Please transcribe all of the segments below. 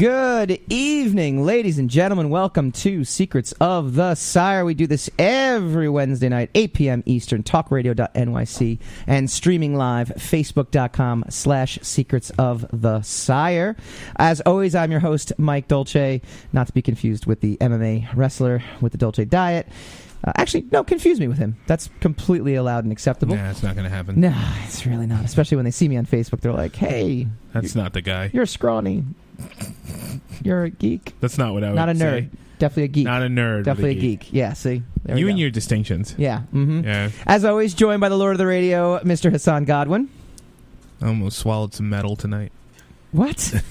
Good evening, ladies and gentlemen. Welcome to Secrets of the Sire. We do this every Wednesday night, 8 p.m. Eastern, talkradio.nyc, and streaming live, facebook.com/Secrets of the Sire. As always, I'm your host, Mike Dolce, not to be confused with the MMA wrestler with the Dolce diet. Actually, no, confuse me with him. That's completely allowed and acceptable. Nah, it's not going to happen. No, it's really not. Especially when they see me on Facebook, they're like, hey. That's not the guy. You're scrawny. You're a geek. That's not what I would say. Not a nerd. Definitely a geek. Not a nerd. Definitely a geek. Yeah, see? There you we and go. your distinctions. Yeah. Mm-hmm. Yeah. As always, joined by the Lord of the Radio, Mr. Hassan Godwin. I almost swallowed some metal tonight. What?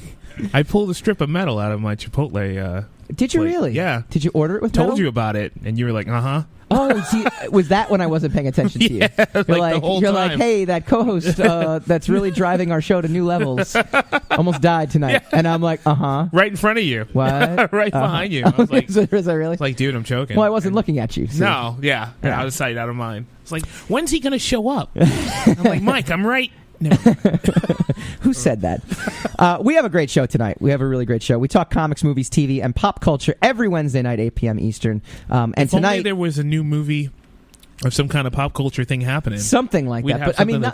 I pulled a strip of metal out of my Chipotle. Did you plate. really? Yeah. Did you order it with Told metal? you about it, and you were like, uh-huh. Oh, see, was that when I wasn't paying attention to you? Yeah, You're the whole you're time. like, hey, that co-host that's really driving our show to new levels almost died tonight. Yeah. And I'm like, uh-huh. Right in front of you. What? Right behind you. I was like, is that really? like, dude, I'm choking. Well, I wasn't looking at you. So. No, yeah. Out of sight, out of mind. It's like, when's he going to show up? I'm like, Mike, I'm right. No. Who said that? We have a great show tonight. We have a really great show. We talk comics, movies, TV, and pop culture every Wednesday night, 8 p.m. Eastern. And if tonight, only there was a new movie or some kind of pop culture thing happening. Something like that. But I mean,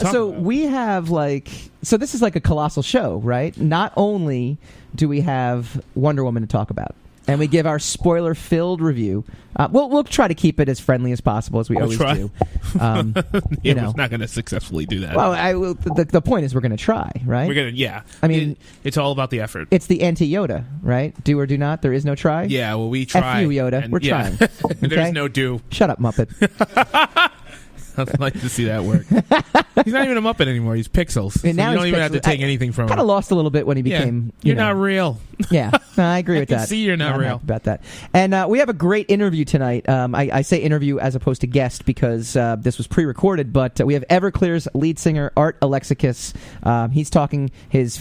we have so this is like a colossal show, right? Not only do we have Wonder Woman to talk about, and we give our spoiler-filled review. We'll try to keep it as friendly as possible, as we always do. We're not going to successfully do that. Well, the point is we're going to try, right? We're going to, yeah. I mean, it's all about the effort. It's the anti-Yoda, right? Do or do not. There is no try. Yeah, well, we try. F you, Yoda. We're trying. Okay? There's no do. Shut up, Muppet. I'd like to see that work. He's not even a Muppet anymore. He's Pixels. So you don't even have to take anything from him. Kind of lost a little bit when he became... You're not real. Yeah, no, I agree with that. I can see you're not real. Happy about that. And we have a great interview tonight. I say interview as opposed to guest because this was pre-recorded, but we have Everclear's lead singer, Art Alexakis. He's talking his...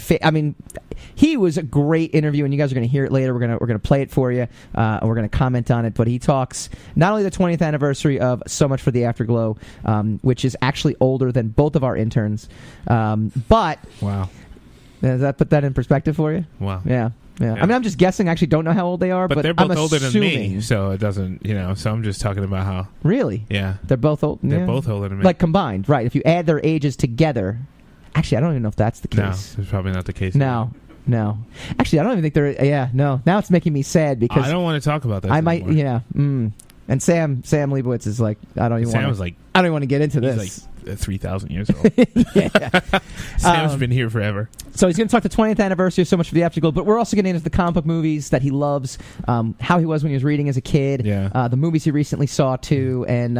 he was a great interview, and you guys are going to hear it later. We're going to play it for you, and we're going to comment on it. But he talks not only the 20th anniversary of So Much For The Afterglow, which is actually older than both of our interns, but... Wow. Does that put that in perspective for you? Wow. Yeah. I mean, I'm just guessing. I actually don't know how old they are, but they're both I'm older assuming. than me, so it doesn't, so I'm just talking about how... Really? Yeah. They're both old? They're both older than me. Like combined, right. If you add their ages together... Actually, I don't even know if that's the case. No, it's probably not the case. No. Actually, I don't even think they're... Yeah, no. Now it's making me sad because... I don't want to talk about that might, anymore. And Sam Leibowitz is like, I don't even want to get into this. He's like 3,000 years old. Yeah. Sam's been here forever. So he's going to talk the 20th anniversary of So Much For The Afterglow, but we're also getting into the comic book movies that he loves, how he was when he was reading as a kid, the movies he recently saw too, and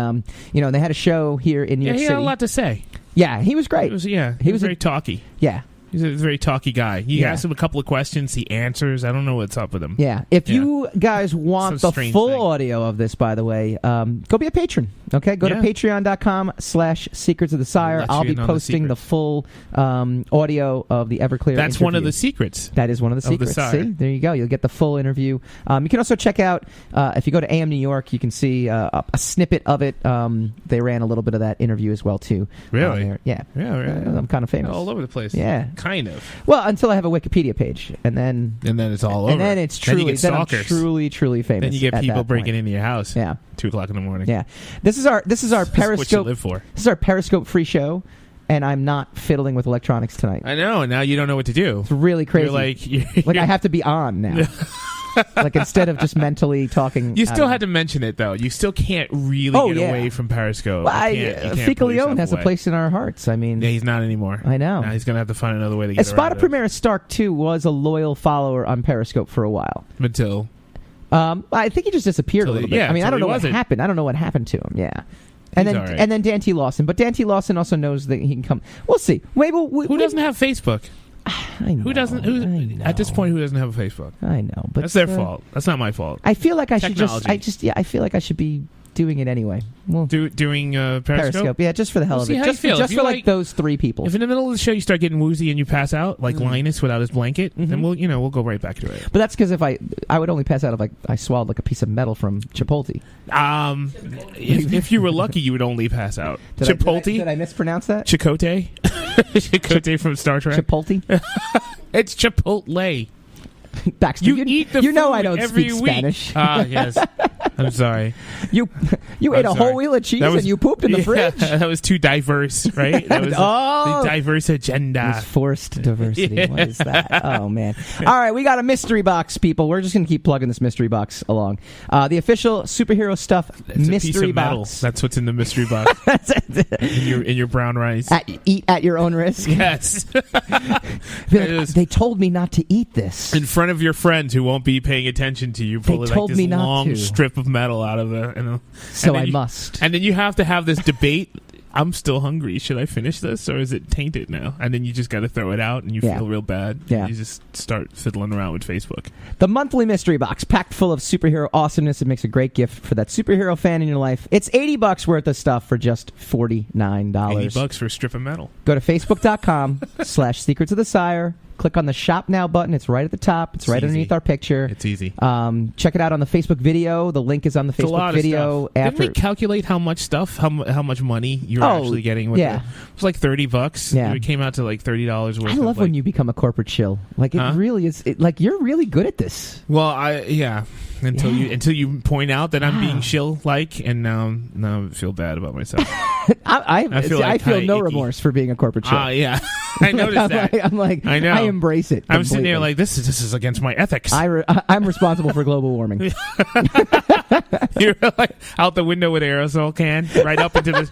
they had a show here in New York City. He had a lot to say. Yeah, he was great. He was very talky. Yeah. He's a very talky guy. You ask him a couple of questions, he answers. I don't know what's up with him. Yeah. If you guys want the full audio of this, by the way, go be a patron. Okay? Go to patreon.com/Secrets of the Sire. I'll be posting the full audio of the Everclear That's interview. one of the secrets. That is one of the secrets. See? There you go. You'll get the full interview. You can also check out, if you go to AM New York, you can see a snippet of it. They ran a little bit of that interview as well, too. Really? Yeah. Really? I'm kind of famous. All over the place. Yeah. Kind of. Well, until I have a Wikipedia page, and then it's all over. And then it's truly, then I'm truly famous. Then you get people breaking into your house. Yeah, 2:00 in the morning. Yeah, this is our Periscope. What you live for. This is our Periscope free show, and I'm not fiddling with electronics tonight. I know. And now you don't know what to do. It's really crazy. You're I have to be on now. Like instead of just mentally talking. You still had to mention it though. You still can't really get away from Periscope. Well, Fecal Leone has a place in our hearts. I mean, he's not anymore. I know. Now he's gonna have to find another way to get Espada around it. Primera Stark too was a loyal follower on Periscope for a while. Until I think he just disappeared a little bit. Yeah, I mean, I don't know what happened. I don't know what happened to him. Yeah. And then Dan T. Lawson. But Dan T. Lawson also knows that he can come. We'll see. Who doesn't have Facebook? I know. At this point, who doesn't have a Facebook? I know, but that's their fault. That's not my fault. I feel like I feel like I should be doing it anyway. Well, doing Periscope? Yeah, just for the hell of it. Just for like those three people. If in the middle of the show you start getting woozy and you pass out, like Linus without his blanket, then we'll go right back to it. But that's because if I would only pass out if I swallowed like a piece of metal from Chipotle. If you were lucky, you would only pass out. Chipotle? Did I mispronounce that? Chakotay? Chakotay from Star Trek? Chipotle? It's Chipotle. Baxter, You eat the you know food I don't every speak week. Spanish. Yes. I'm sorry. You ate a whole wheel of cheese and you pooped in the fridge. That was too diverse, right? That was the diverse agenda. It's forced diversity. What is that? Oh, man. All right, we got a mystery box, people. We're just going to keep plugging this mystery box along. The official superhero stuff It's mystery a piece of metal. box. That's what's in the mystery box. in your brown rice. Eat at your own risk. Yes. They told me not to eat this. In front of your friends who won't be paying attention to you, pull like this long strip of metal out of it. So I must. And then you have to have this debate. I'm still hungry. Should I finish this or is it tainted now? And then you just got to throw it out and you feel real bad. Yeah. You just start fiddling around with Facebook. The monthly mystery box, packed full of superhero awesomeness. It makes a great gift for that superhero fan in your life. It's $80 worth of stuff for just $49. $80 for a strip of metal. Go to facebook.com/secrets of the sire. Click on the Shop Now button. It's right at the top. It's right underneath our picture. It's easy. Check it out on the Facebook video. The link is on the Facebook video. Didn't we calculate how much stuff, how much money you're actually getting with it? It was like $30. Yeah. It came out to like $30 worth. I love when you become a corporate shill. Like it really is. Like you're really good at this. Well, until you point out that I'm being shill like, and now I feel bad about myself. I feel no remorse for being a corporate shill. Yeah. I noticed that. I'm like, I know. I embrace it. I'm sitting there like, this is against my ethics. I'm responsible for global warming. You're like out the window with an aerosol can, right up into the...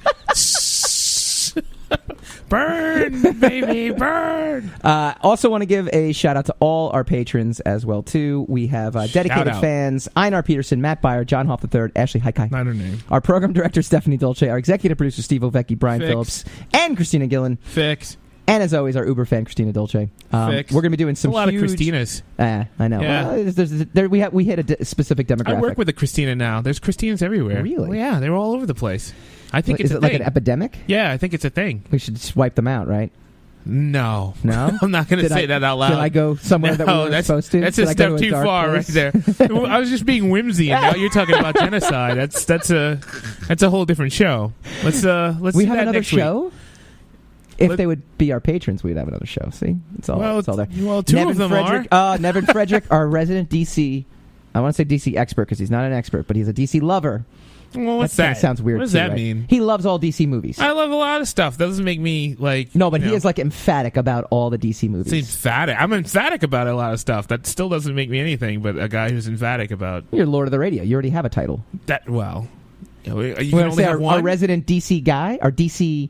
Burn, baby, burn. Also want to give a shout out to all our patrons as well, too. We have dedicated fans, Einar Peterson, Matt Byer, John Hoff III, Ashley Haikai. Not her name. Our program director, Stephanie Dolce, our executive producer, Steve Ovecki, Brian Phillips, and Christina Gillen. And as always, our Uber fan, Christina Dolce. We're going to be doing some a lot huge... of Christinas. I know. Yeah. Well, we hit a specific demographic. I work with a Christina now. There's Christinas everywhere. Really? Well, yeah, they're all over the place. I think it's a thing. Is it like an epidemic? Yeah, I think it's a thing. We should swipe them out, right? No. I'm not going to say that out loud. Did I go somewhere that we were supposed to? That's a step too far right there. I was just being whimsy, and now you're talking about genocide. That's a whole different show. Let's we do have that another next show. Week. If they would be our patrons, we'd have another show. See, it's all there. Well, two of them are. Nevin Frederick, our resident DC. I want to say DC expert because he's not an expert, but he's a DC lover. Well, what's that? Sounds weird. What does too, that right? mean? He loves all DC movies. I love a lot of stuff. That doesn't make me like... No, but he is like emphatic about all the DC movies. It's emphatic. I'm emphatic about a lot of stuff. That still doesn't make me anything but a guy who's emphatic about... You're Lord of the Radio. You already have a title. You can only have one? Our resident DC guy, our DC...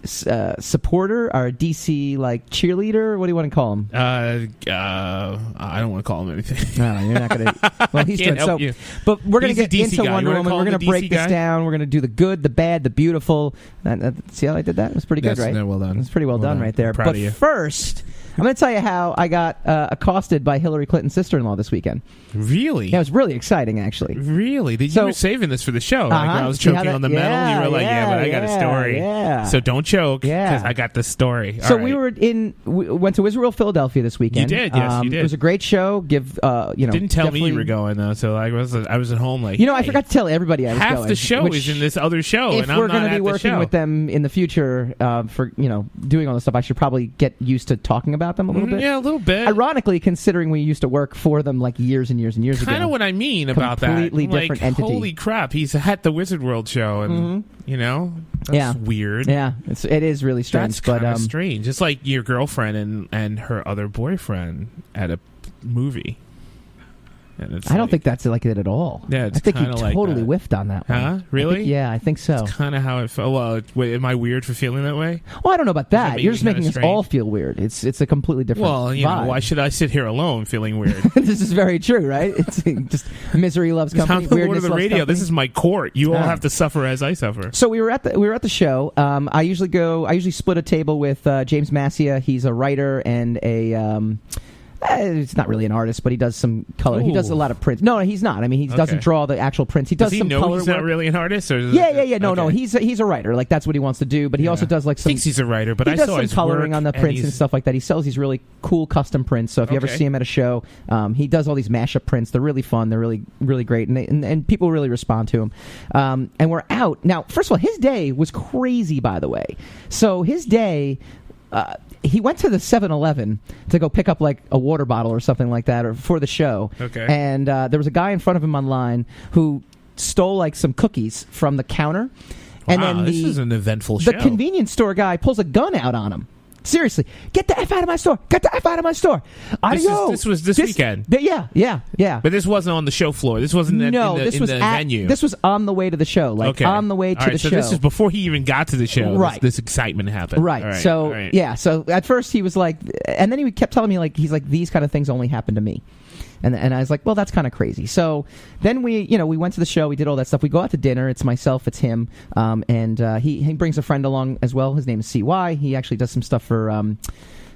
supporter, our DC like cheerleader. What do you want to call him? I don't want to call him anything. No, you're not gonna. Well, he's doing so. You. But we're gonna get into Wonder Woman. We're gonna break this guy? down. We're gonna do the good, the bad, the beautiful. See how I did that? It was pretty good, right? Well done. It was pretty well done right there. I'm proud of you. First, I'm going to tell you how I got accosted by Hillary Clinton's sister-in-law this weekend. Really? Yeah, it was really exciting, actually. Really? You were saving this for the show. Like I was choking on the metal. You were like, but I got a story. Yeah. So don't choke, because I got the story. So we went to Israel, Philadelphia this weekend. You did, yes, you did. It was a great show. Didn't tell me you were going, though, so I was at home like, I forgot to tell everybody I was going. Half the show is in this other show, and I'm not at the show. If we're going to be working with them in the future for, doing all this stuff, I should probably get used to talking about them a little bit. Yeah, a little bit. Ironically, considering we used to work for them like years and years and years ago. Kind of what I mean about that. Completely different entity. Holy crap, he's at the Wizard World show, and that's weird. Yeah, it is really strange. That's kind of strange. It's like your girlfriend and her other boyfriend at a movie. I don't think that's like it at all. Yeah, I think you totally whiffed on that one. Huh? Really? I think so. That's kind of how it felt. Well, wait, am I weird for feeling that way? Well, I don't know about that. You're just making us all feel weird. It's a completely different vibe. Why should I sit here alone feeling weird? This is very true, right? It's just misery loves company. I'm the Lord of the Radio. Company. This is my court. You all have to suffer as I suffer. So we were at the show. I usually split a table with James Massia. He's a writer and a. It's not really an artist, but he does some color. He does a lot of prints. No, he's not. I mean, he doesn't draw the actual prints. He does some color he's work. Not really an artist? Or Yeah. No. He's a writer. Like, that's what he wants to do. But he also does like some. Thinks he's a writer, but he does saw some his coloring work on the prints and stuff like that. He sells these really cool custom prints. So if you ever see him at a show, he does all these mashup prints. They're really fun. They're really, really great, and people really respond to him. And we're out now. First of all, his day was crazy. By the way, so his day he went to the 7-Eleven to go pick up like a water bottle or something like that, or for the show. Okay. And there was a guy in front of him online who stole like some cookies from the counter. And then this is an eventful show. The convenience store guy pulls a gun out on him. Seriously, get the F out of my store! Get the F out of my store! This was this weekend. Yeah. But this wasn't on the show floor. This wasn't in the venue. This was on the way to the show. On the way to the show. So this is before he even got to the show. Right. This excitement happened. Right. So at first he was like, and then he kept telling me like, he's like, these kind of things only happen to me. And I was like, well, that's kind of crazy. So then we went to the show. We did all that stuff. We go out to dinner. It's myself. It's him. And he brings a friend along as well. His name is CY. He actually does some stuff for,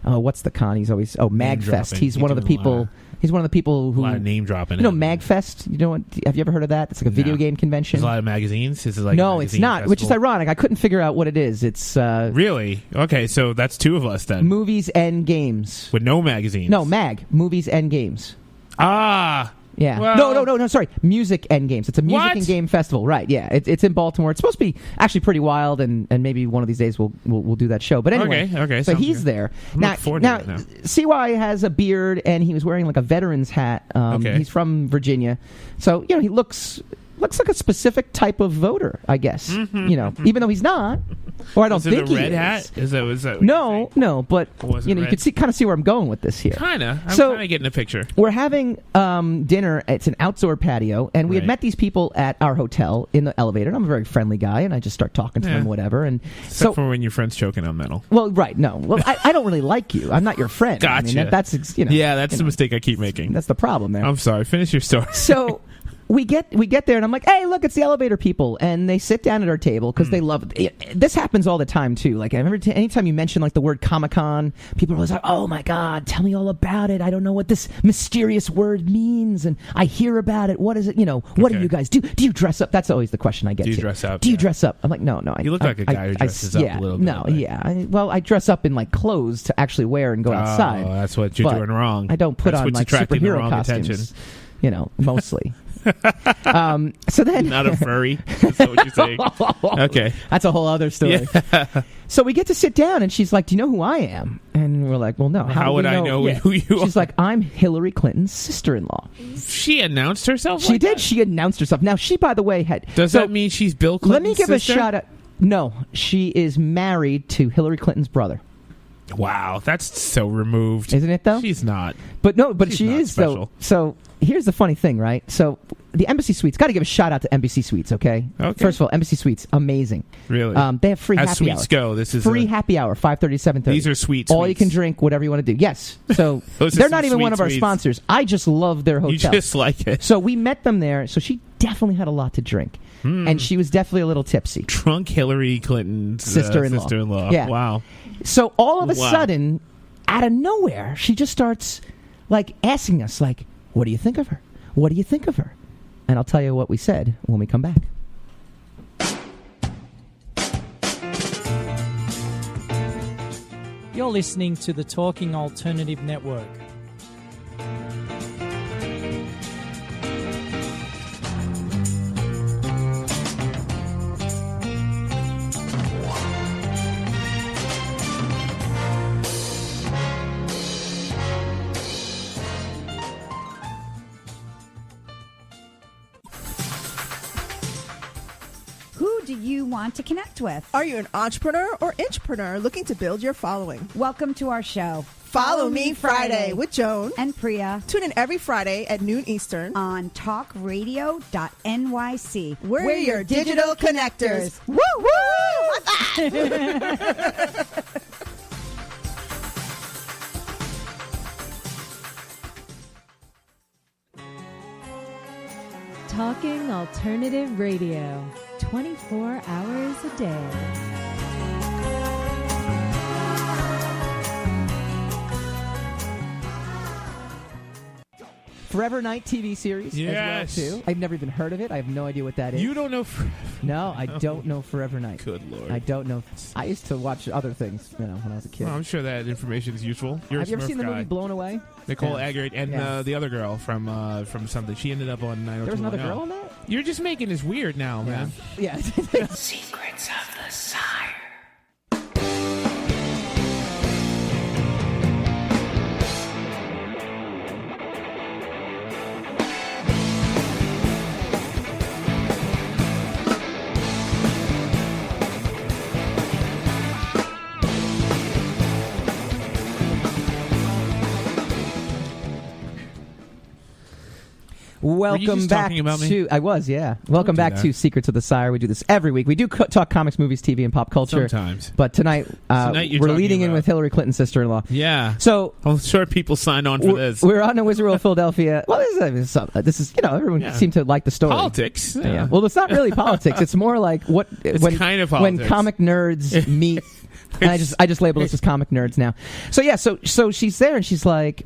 what's the con? He's always, MagFest. He's one of the people. He's one of the people who... A lot of name dropping. MagFest? You know what? Have you ever heard of that? It's like a video game convention. There's a lot of magazines? Is it like no, it's not, festival? which is ironic. I couldn't figure out what it is. It's... really? Okay, so that's two of us then. Movies and games. With no magazines? No, movies and games. Ah, yeah. Well, No. Sorry, music and games. It's a music What? and game festival, right? Yeah, it's in Baltimore. It's supposed to be actually pretty wild, and maybe one of these days we'll do that show. But anyway, okay. So he's good. there I'm now. looking forward Now, to it now. CY has a beard, and he was wearing like a veteran's hat. Okay. He's from Virginia, so he looks like a specific type of voter, I guess. Mm-hmm. Even though he's not, or I don't Is it think a red he hat? is. Was that what No, but was it you red? can kind of see where I'm going with this here. Kinda. I'm So- kind of getting a picture. We're having dinner. It's an outdoor patio, and we had Right. met these people at our hotel in the elevator. And I'm a very friendly guy, and I just start talking to Yeah. them, whatever. And Except for when your friend's choking on metal. well, right, no, well, I don't really like you. I'm not your friend. I mean, Gotcha. that's Yeah, that's the mistake I keep making. That's the problem there. I'm sorry. Finish your story. So we get there, and I'm like, hey, look, it's the elevator people, and they sit down at our table because they love it. This happens all the time too. Like I remember, anytime you mention like the word Comic-Con, people are always like, oh my god, tell me all about it. I don't know what this mysterious word means, and I hear about it. What is it? What do you guys do? Do you dress up? That's always the question I get. Do you to. dress up? Do you Yeah. dress up? I'm like, no. You look like a guy who dresses up a little bit. No, yeah. I dress up in like clothes to actually wear and go outside. Oh, that's what you're But doing wrong. I don't put That's on what's like attracting the superhero wrong costumes. attention. Mostly. So then, Not a furry. That's what you're saying. Okay. that's a whole other story. Yeah. So we get to sit down, and she's like, "Do you know who I am?" And we're like, "Well, no. How do would we I know who you are? She's like, "I'm Hillary Clinton's sister-in-law." She announced herself. She like did. that? She announced herself. Now, she, by the way, had. Does so that mean she's Bill Let Clinton's me give sister? a shout out. No, she is married to Hillary Clinton's brother. Wow, that's so removed. Isn't it though? She's not. But no, but She's she not is special. though. So here's the funny thing, right? So the Embassy Suites. Got to give a shout out to Embassy Suites. Okay. First of all, Embassy Suites, amazing. Really? They have free As happy suites hour. go, this is Free happy hour, 5:30 to 7:30. These are sweet All you suites. can drink, whatever you want to do. Yes. So Those are they're some not even sweet one of our suites. sponsors. I just love their hotel. You just like it. So we met them there. So she definitely had a lot to drink, and she was definitely a little tipsy. Drunk Hillary Clinton's Sister-in-law. Sister-in-law. Yeah. Wow. So all of a Wow. sudden, out of nowhere, she just starts like asking us, like, "What do you think of her? What do you think of her?" And I'll tell you what we said when we come back. You're listening to the Talking Alternative Network. Who do you want to connect with? Are you an entrepreneur or intrapreneur looking to build your following? Welcome to our show. Follow Me Friday with Joan. And Priya Tune in every Friday at noon Eastern. on talkradio.nyc. We're your digital connectors. Woo woo! High five! Talking Alternative Radio, 24 hours a day. Forever Night TV series Yes. as well, too. I've never even heard of it. I have no idea what that is. You don't know. No, I don't know Forever Night. Good Lord. I don't know. I used to watch other things, when I was a kid. Well, I'm sure that information is useful. You're Have a you ever Smurf seen the guy. movie Blown Away? Nicole Yeah. Eggert and Yeah. the other girl from something. She ended up on 90210. There was another girl in that? You're just making this weird now, man. Yeah. Secrets of the Sire. Welcome just back talking about me? to. I was, yeah. Welcome do back that. to Secrets of the Sire. We do this every week. We do talk comics, movies, TV, and pop culture. Sometimes. But tonight, Tonight you're we're talking leading in about- with Hillary Clinton's sister-in-law. Yeah. So I'm sure people sign on for this. we're on the Wizard World, Philadelphia. Well, this is everyone seemed to like the story. Politics. Yeah. Well, it's not really politics. It's more like It's kind of when politics. comic nerds meet. And I just label us as comic nerds now. So yeah, so she's there and she's like,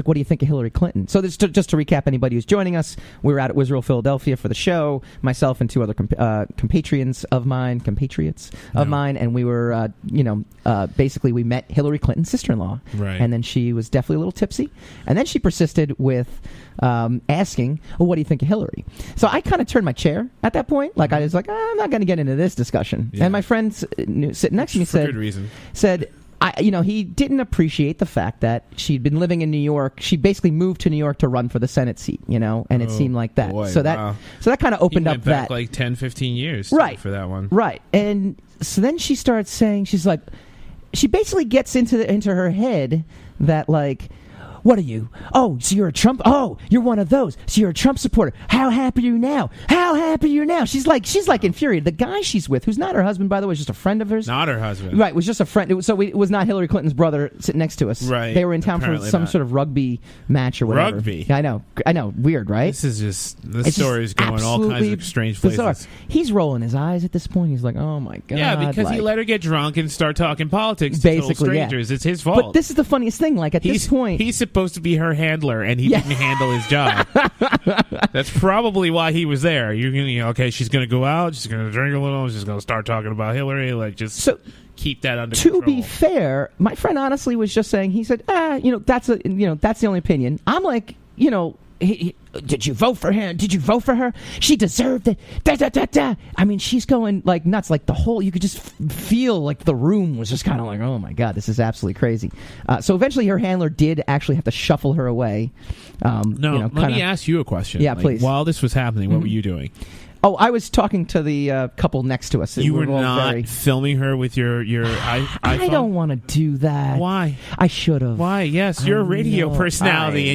what do you think of Hillary Clinton? So just to recap, anybody who's joining us, we were out at Wizard World, Philadelphia for the show. Myself and two other compatriots of mine, and we were, basically we met Hillary Clinton's sister-in-law, Right. And then she was definitely a little tipsy, and then she persisted with asking, "Well, what do you think of Hillary?" So I kind of turned my chair at that point, like I was like, I'm not going to get into this discussion. Yeah. And my friend sitting next to me For good reason. said. He didn't appreciate the fact that she'd been living in New York. She basically moved to New York to run for the Senate seat, and it seemed like that. Boy, so that kind of opened He up went back that like 10, 15 years Right. for that one. right. And so then she starts saying, she's like, she basically gets into her head that like, what are you? Oh, so you're a Trump? Oh, you're one of those. So you're a Trump supporter. How happy are you now? How happy are you now? She's like infuriated. The guy she's with, who's not her husband, by the way, is just a friend of hers. Not her husband. Right, was just a friend. It was not Hillary Clinton's brother sitting next to us. Right. They were in town Apparently for some not. sort of rugby match or whatever. Rugby? I know. Weird, right? This is just, the It's story is just going all kinds absolutely of strange bizarre. places. He's rolling his eyes at this point. He's like, oh my God. Yeah, because he like- let her get drunk and start talking politics to total Basically, yeah. strangers. It's his fault. But this is the funniest thing. Like, at this point. He's supposed to be her handler, and he Yeah. didn't handle his job. That's probably why he was there. You're gonna, okay, she's going to go out, she's going to drink a little, she's going to start talking about Hillary. Like, just So, keep that under to control. be fair, my friend honestly was just saying, he said, that's the only opinion. I'm like, did you vote for him? Did you vote for her? She deserved it. Da, da, da, da. I mean, she's going like nuts. Like you could just feel like the room was just kind of like, oh my God, this is absolutely crazy. So eventually her handler did actually have to shuffle her away. Let me ask you a question. Yeah, please. While this was happening, what were you doing? Oh, I was talking to the couple next to us. You were all not filming her with your iPhone? I don't want to do that. Why? I should have. Why? Yes, you're a radio personality,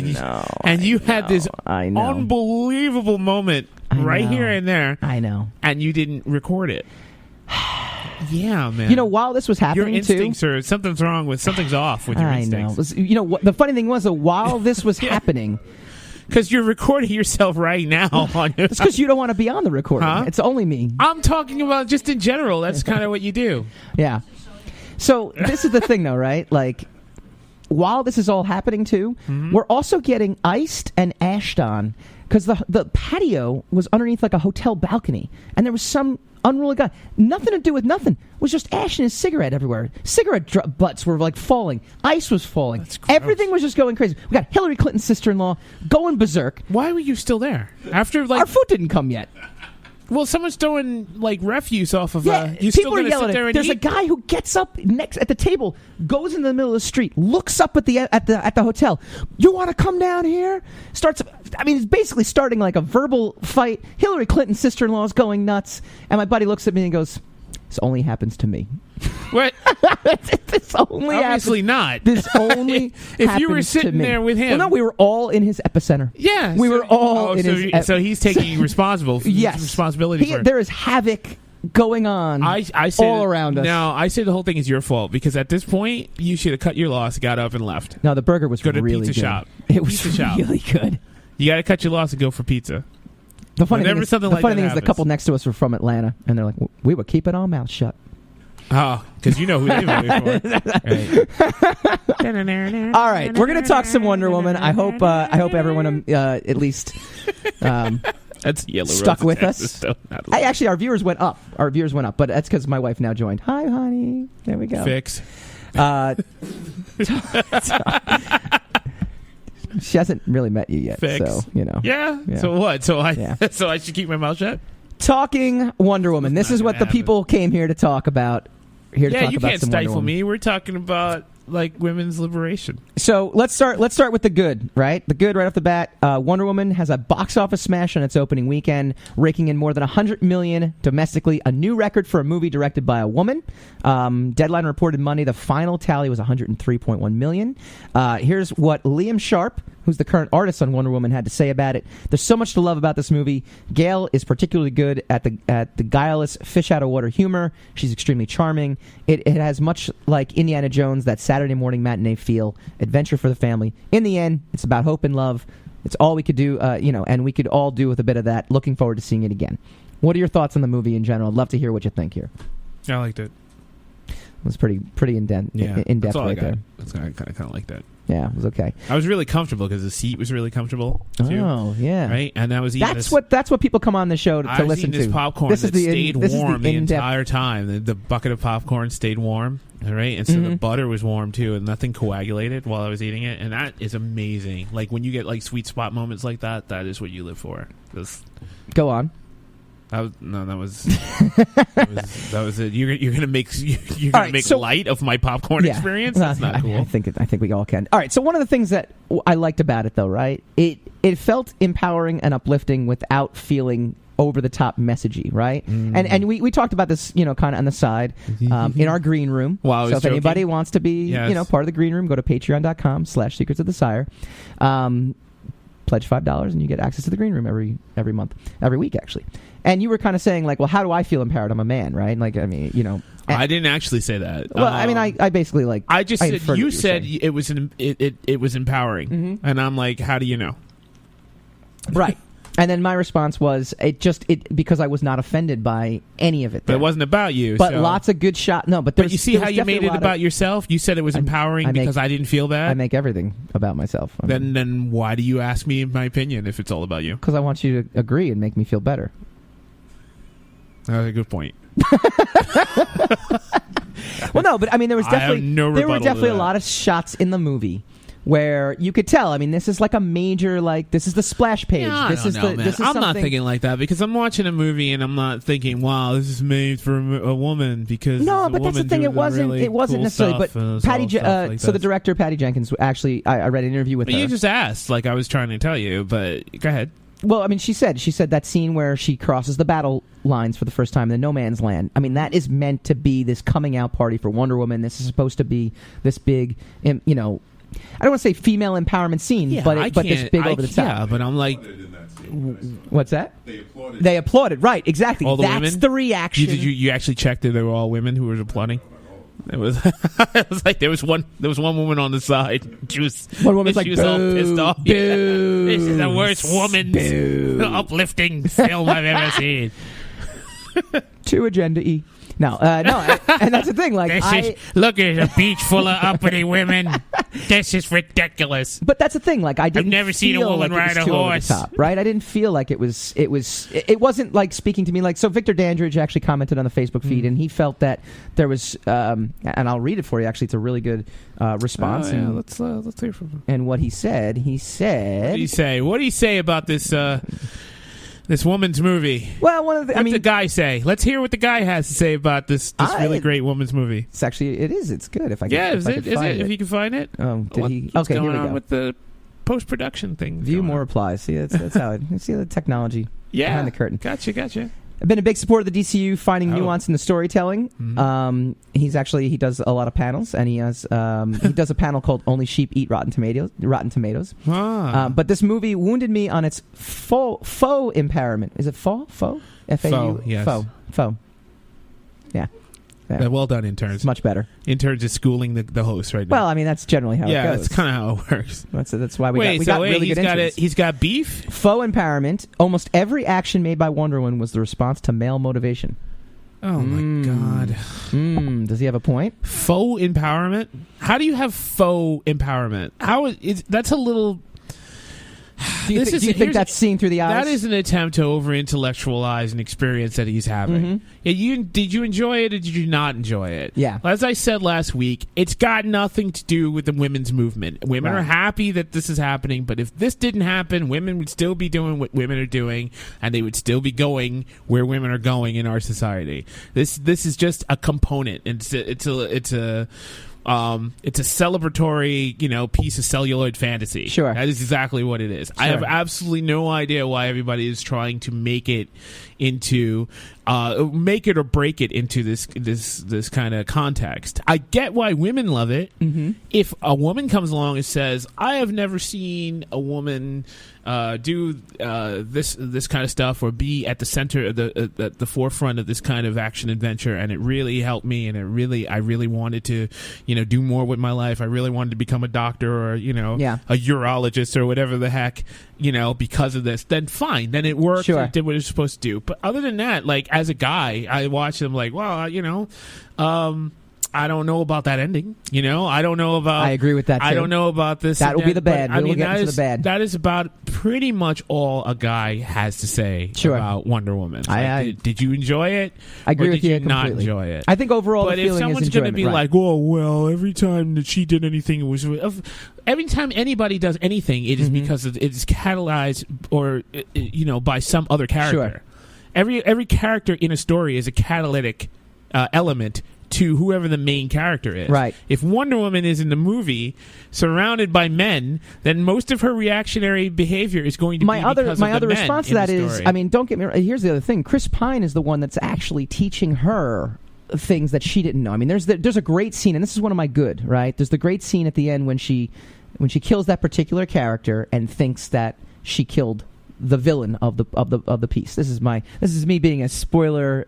and you had this unbelievable moment right here and there. I know. And you didn't record it. Yeah, man. While this was happening, your instincts are something's off with your instincts. I know. What the funny thing was, while this was happening. Because you're recording yourself right now on your... It's because you don't want to be on the recording. Huh? It's only me. I'm talking about just in general. That's kind of what you do. Yeah. So this is the thing, though, right? Like, while this is all happening, too, we're also getting iced and ashed on because the patio was underneath, like, a hotel balcony. And there was some unruly guy. Nothing to do with nothing. It was just ash in his cigarette everywhere. Cigarette butts were, like, falling. Ice was falling. Everything was just going crazy. We got Hillary Clinton's sister-in-law going berserk. Why were you still there? After, like... Our food didn't come yet. Well, someone's throwing, like, refuse off of... Yeah, you still people are gonna yelling. sit there and There's eat? a guy who gets up next at the table, goes into the middle of the street, looks up at the hotel. You want to come down here? Starts. I mean, it's basically starting like a verbal fight. Hillary Clinton's sister-in-law is going nuts, and my buddy looks at me and goes, "This only happens to me." What? This only Obviously happens, not. This only If you were happens sitting to me. there with him... Well, no, we were all in his epicenter. Yeah. We were all in his... So he's taking responsibility for... There is havoc going on I say all around us. No, I say the whole thing is your fault because at this point you should have cut your loss, got up and left. No, the burger was Go to really pizza good. shop. It was Pizza shop. really good. You got to cut your loss and go for pizza. The funny Whenever thing is, something the like funny that thing is the happens. couple next to us were from Atlanta, and they're like, "We were keeping our mouths shut." Oh, because you know who they voted for. Right. All right, we're gonna talk some Wonder Woman. I hope everyone at least That's yellow. stuck Rose with Texas, us. still not Actually, our viewers went up. But that's because my wife now joined. Hi, honey. There we go. Fix. She hasn't really met you yet, Fix. so Yeah. Yeah. So what? So I Yeah. so I should keep my mouth shut. Talking Wonder Woman. This is what the people came here to talk about. Here to Yeah, talk you about can't some Wonder stifle Woman. me. We're talking about like women's liberation. So let's start with the good, right? The good right off the bat. Wonder Woman has a box office smash on its opening weekend, raking in more than $100 million domestically, a new record for a movie directed by a woman. Deadline reported Monday the final tally was $103.1 million. Here's what Liam Sharp, who's the current artist on Wonder Woman, had to say about it. There's so much to love about this movie. Gail is particularly good at the guileless fish out of water humor. She's extremely charming. It has much like Indiana Jones, that Saturday morning matinee feel, adventure for the family. In the end, it's about hope and love. It's all we could do, and we could all do with a bit of that. Looking forward to seeing it again. What are your thoughts on the movie in general? I'd love to hear what you think here. I liked it. It was pretty in depth right there. That's I kind of like that. Yeah, it was okay. I was really comfortable because the seat was really comfortable too. Oh, yeah. Right? And that was that's what people come on the show to listen to. I was eating this popcorn that stayed warm the entire time. The bucket of popcorn stayed warm, right? And so the butter was warm too, and nothing coagulated while I was eating it. And that is amazing. Like when you get like sweet spot moments like that, that is what you live for. Go on. That was it. You're gonna make light of my popcorn experience. That's not cool. I think we all can. All right. So one of the things that I liked about it, though, right? It felt empowering and uplifting without feeling over the top messagey, right? And we talked about this, kind of on the side in our green room. Wow. So if anybody wants to be, part of the green room, go to patreon.com/Secrets of the Sire. Pledge $5 and you get access to the green room every month, every week actually. And you were kind of saying like, well, how do I feel empowered? I'm a man, right? Like, I mean, I didn't actually say that. Well, I mean, I basically like. I just said you said it was it was empowering, and I'm like, how do you know? Right. And then my response was, because I was not offended by any of it. But it wasn't about you. But lots of good shots. No, but you see how you made it about yourself? You said it was empowering because I didn't feel that? I make everything about myself. Then why do you ask me my opinion if it's all about you? Because I want you to agree and make me feel better. That's a good point. Well, no, but I mean, there were definitely a lot of shots in the movie where you could tell. I mean, this is like a major, this is the splash page. Yeah, I'm not thinking like that because I'm watching a movie and I'm not thinking, wow, this is made for a woman because no, but that's the thing. It wasn't necessarily. But so the director Patty Jenkins actually, I read an interview with her. You just asked, like I was trying to tell you, but go ahead. Well, I mean, she said that scene where she crosses the battle lines for the first time in the no man's land. I mean, that is meant to be this coming out party for Wonder Woman. This is supposed to be this big, I don't want to say female empowerment scene, but this big over the top. Yeah, but I'm like, what's that? They applauded, right? Exactly. All the That's women? the reaction. You actually checked that they were all women who were applauding? It was like there was one woman on the side. She was all pissed off. Boo, this is the worst woman's uplifting film I've ever seen. To Agenda E. No, and that's the thing. Like, look at a beach full of uppity women. This is ridiculous. But that's the thing. Like, I've never seen a woman ride a horse. Right? I didn't feel like it wasn't like speaking to me. Like, so Victor Dandridge actually commented on the Facebook feed, and he felt that there was, and I'll read it for you. Actually, it's a really good response. Oh, yeah, let's hear from him. And what he said, What did he say about this? This woman's movie. Well, what did the guy say? Let's hear what the guy has to say about this really great woman's movie. It's actually, it's good. If I if you can find it. Oh, did what's going on with the post-production thing? View more replies. See, that's how it. See the technology behind the curtain. Gotcha. I've been a big supporter of the DCU, finding nuance in the storytelling. Mm-hmm. He does a lot of panels, and he does a panel called "Only Sheep Eat Rotten Tomatoes." But this movie wounded me on its faux empowerment. Is it faux? F-A-U? Yes. Faux. Yeah. Well done, interns. It's much better. Interns is schooling the host right now. Well, I mean, that's generally how it goes. Yeah, that's kind of how it works. That's why we got really good interns. He's got beef? Faux empowerment. Almost every action made by Wonder Woman was the response to male motivation. Oh, my God. Does he have a point? Faux empowerment? How do you have faux empowerment? That's a little... Do you think that's seen through the eyes? That is an attempt to over-intellectualize an experience that he's having. Mm-hmm. Did you enjoy it or did you not enjoy it? Yeah. As I said last week, it's got nothing to do with the women's movement. Women are happy that this is happening, but if this didn't happen, women would still be doing what women are doing, and they would still be going where women are going in our society. This is just a component. It's a it's a celebratory, piece of celluloid fantasy. Sure. That is exactly what it is. Sure. I have absolutely no idea why everybody is trying to make it or break it into this kind of context. I get why women love it. Mm-hmm. If a woman comes along and says, I have never seen a woman do this kind of stuff or be at the center of the forefront of this kind of action adventure, and it really helped me, and I really wanted to do more with my life. I really wanted to become a doctor or a urologist or whatever the heck, because of this, then fine, then it worked. Sure. It did what it was supposed to do. But other than that, like, as a guy, I watch them like, well, I don't know about that ending. I don't know about. I agree with that too. I don't know about this. That will be the bad. We'll get into the bad. That is about pretty much all a guy has to say about Wonder Woman. Did you enjoy it? I agree with you. Did you not enjoy it? I think overall, but the if feeling someone's is going to be right. like, "Oh well, every time that she did anything, it was." Every time anybody does anything, it is because it is catalyzed or by some other character. Sure. Every character in a story is a catalytic element to whoever the main character is. Right. If Wonder Woman is in the movie surrounded by men, then most of her reactionary behavior is going to be because of the men. My other response to that is, don't get me wrong. Here's the other thing. Chris Pine is the one that's actually teaching her things that she didn't know. There's a great scene, and this is one of my good, right? There's the great scene at the end when she kills that particular character and thinks that she killed the villain of the piece. This is me being as spoiler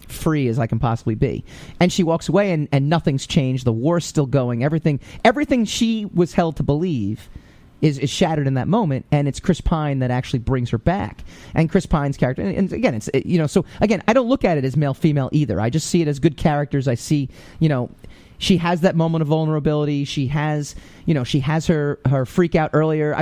free as I can possibly be. And she walks away and nothing's changed. The war's still going. Everything she was held to believe is shattered in that moment, and it's Chris Pine that actually brings her back. And Chris Pine's character, and again, so again, I don't look at it as male-female either. I just see it as good characters. I see, she has that moment of vulnerability. She has her freak out earlier.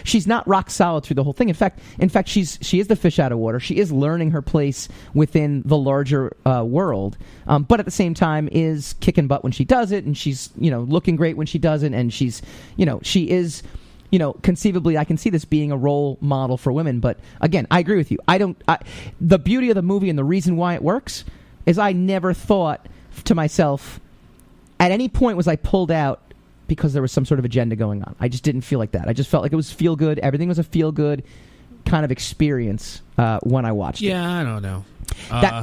She's not rock solid through the whole thing. In fact, she is the fish out of water. She is learning her place within the larger world. But at the same time, is kicking butt when she does it, and she's looking great when she does it, and she is. Conceivably, I can see this being a role model for women. But again, I agree with you. The beauty of the movie and the reason why it works is I never thought to myself, at any point was I pulled out because there was some sort of agenda going on. I just didn't feel like that. I just felt like it was feel good. Everything was a feel good kind of experience when I watched it. Yeah, I don't know.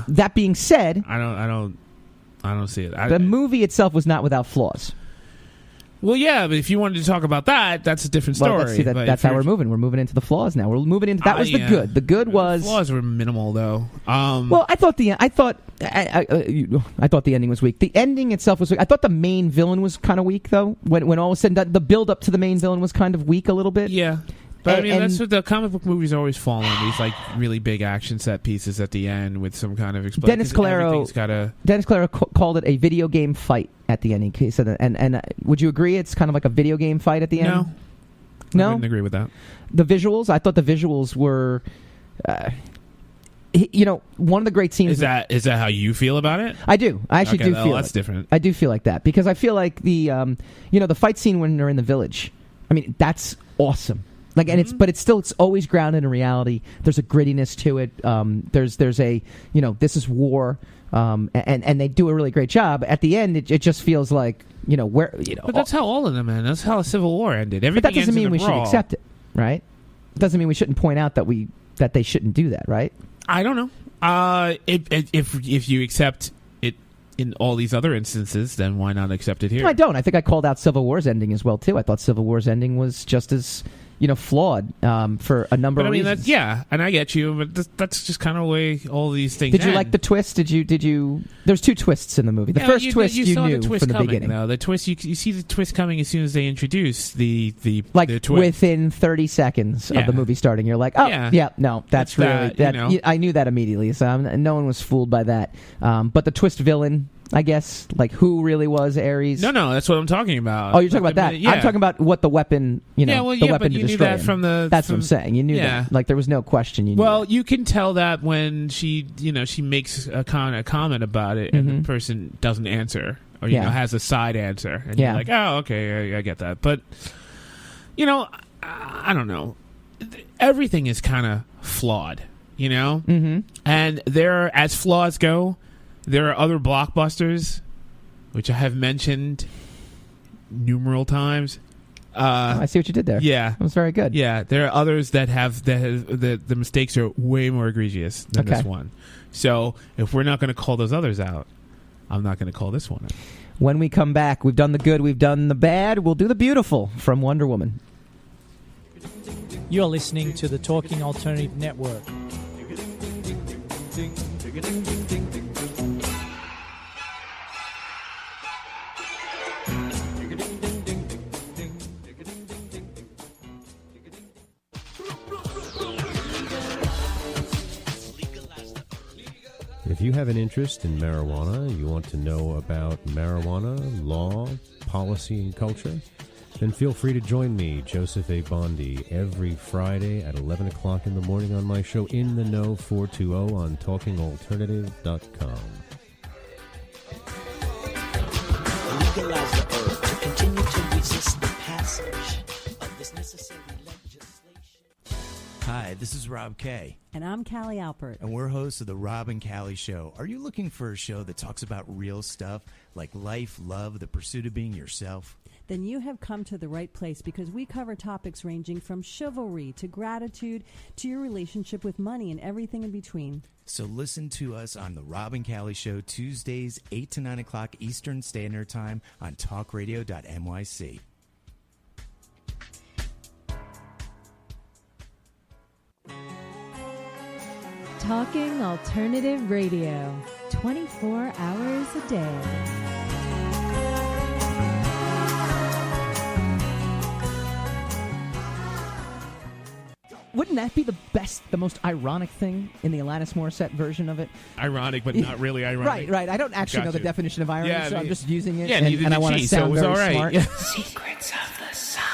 That being said, I don't see it. The movie itself was not without flaws. Well, yeah, but if you wanted to talk about that, that's a different story. That's how we're moving. We're moving into the flaws now. We're moving into that was the good. The good was the flaws were minimal though. Well, I thought the ending was weak. The ending itself was weak. I thought the main villain was kind of weak though. When all was said and done, the build up to the main villain was kind of weak a little bit. Yeah. But that's what the comic book movies always fall on, these like really big action set pieces at the end with some kind of explosion. Dennis Calero called it a video game fight at the end. He said, and would you agree it's kind of like a video game fight at the end? No? I wouldn't agree with that. The visuals, I thought the visuals were... one of the great scenes... Is that how you feel about it? I do. I actually do feel that's different. I do feel like that because I feel like the the fight scene when they're in the village, that's awesome. Like, and it's always grounded in reality. There's a grittiness to it. There's a this is war, and they do a really great job. At the end, it just feels like where. But that's how all of them end. That's how the Civil War ended. Everything. But that doesn't mean we should accept it, right? It doesn't mean we shouldn't point out that they shouldn't do that, right? I don't know. If you accept it in all these other instances, then why not accept it here? I don't. I think I called out Civil War's ending as well too. I thought Civil War's ending was just as flawed for a number of reasons. And I get you, but that's just kind of the way all these things Did you like the twist? Did you? There's two twists in the movie. The first twist you knew from the beginning. Though. The twist you see the twist coming as soon as they introduce the twist. Within 30 seconds of the movie starting, you're like, that's I knew that immediately. So no one was fooled by that. But the twist villain, I guess, like who really was Ares? No, that's what I'm talking about. Oh, you're talking about that. I'm talking about what the weapon, the weapon to destroy that him. That's what I'm saying. You knew that. Like there was no question. You knew you can tell that when she makes a comment about it and the person doesn't answer or has a side answer, and you're like, oh, okay, I get that. But I don't know. Everything is kind of flawed, and there, as flaws go, there are other blockbusters which I have mentioned numerous times. I see what you did there. Yeah, that was very good. Yeah, there are others that have the mistakes are way more egregious than this one. So if we're not going to call those others out, I'm not going to call this one out. When we come back, we've done the good, we've done the bad, we'll do the beautiful from Wonder Woman. You're listening to the Talking Alternative Network. If you have an interest in marijuana, you want to know about marijuana, law, policy, and culture, then feel free to join me, Joseph A. Bondi, every Friday at 11 o'clock in the morning on my show In the Know 420 on TalkingAlternative.com. Legalize the herb to continue to resist the passage of this necessary legislation. Hi, this is Rob Kay. And I'm Callie Alpert. And we're hosts of The Rob and Callie Show. Are you looking for a show that talks about real stuff like life, love, the pursuit of being yourself? Then you have come to the right place, because we cover topics ranging from chivalry to gratitude to your relationship with money and everything in between. So listen to us on The Rob and Callie Show, Tuesdays, 8 to 9 o'clock Eastern Standard Time on talkradio.nyc. Talking Alternative Radio, 24 hours a day. Wouldn't that be the most ironic thing in the Alanis Morissette version of it? Ironic, but not really ironic. Right. I don't actually know the definition of irony, so I'm just using it. Yeah, and I want to sound very smart. Secrets of the Sire.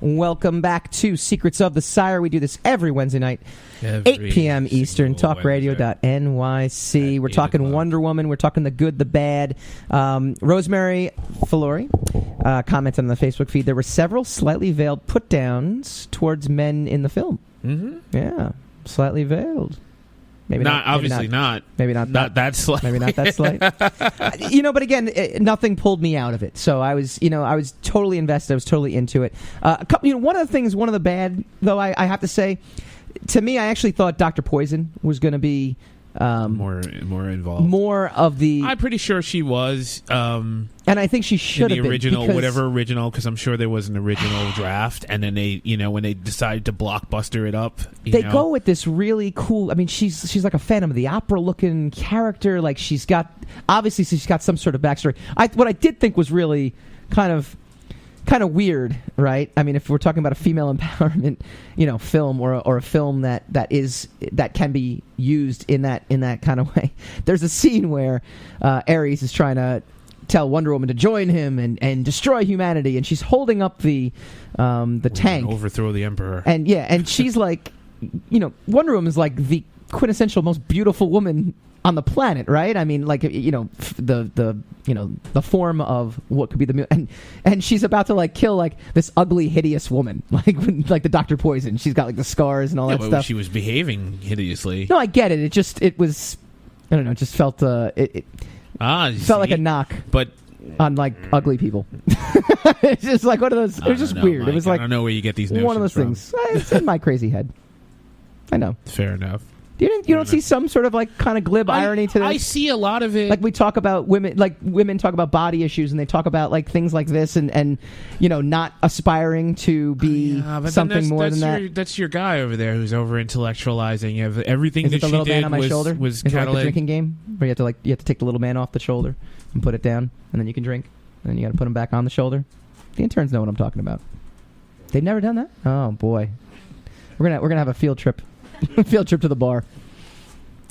Welcome back to Secrets of the Sire. We do this every Wednesday night, 8 p.m. Eastern, talkradio.nyc. We're talking Wonder Woman. We're talking the good, the bad. Rosemary Filori commented on the Facebook feed, there were several slightly veiled put-downs towards men in the film. Mm-hmm. Yeah, slightly veiled. Maybe not. Obviously not. Maybe not that slight. Maybe not that slight. But again, nothing pulled me out of it. So I was totally invested. I was totally into it. One of the bad, though, I have to say, to me, I actually thought Dr. Poison was going to be more involved. More of the. I'm pretty sure she was. And I think she should have been. The original, because I'm sure there was an original draft, and then they, when they decided to blockbuster it up, they go with this really cool. I mean, she's like a Phantom of the Opera looking character. Like she's got some sort of backstory. What I did think was really kind of weird, right? I mean, if we're talking about a female empowerment, film or a film that can be used in that kind of way. There's a scene where Ares is trying to tell Wonder Woman to join him and destroy humanity, and she's holding up the tank, overthrow the Emperor, and she's like, Wonder Woman is like the quintessential most beautiful woman on the planet, right? I mean, like, the form of what could be and she's about to like kill like this ugly, hideous woman, like the Dr. Poison. She's got like the scars and all that stuff. She was behaving hideously. No, I get it. It was, I don't know. It just felt felt like a knock, but on like ugly people. It's just like one of those. It was just weird. Mike, it was like I don't know where you get these notions one of those from. things. It's in my crazy head. I know. Fair enough. You don't see some sort of like kind of glib irony to this? I see a lot of it. Like we talk about women talk about body issues, and they talk about like things like this, and not aspiring to be something more than that. That's your guy over there who's over intellectualizing. You have everything Is that it the she little did man on my shoulder? Was Is it like catalog. a drinking game where you have to take the little man off the shoulder and put it down, and then you can drink, and then you got to put him back on the shoulder. The interns know what I'm talking about. They've never done that. Oh boy, we're gonna have a field trip, to the bar.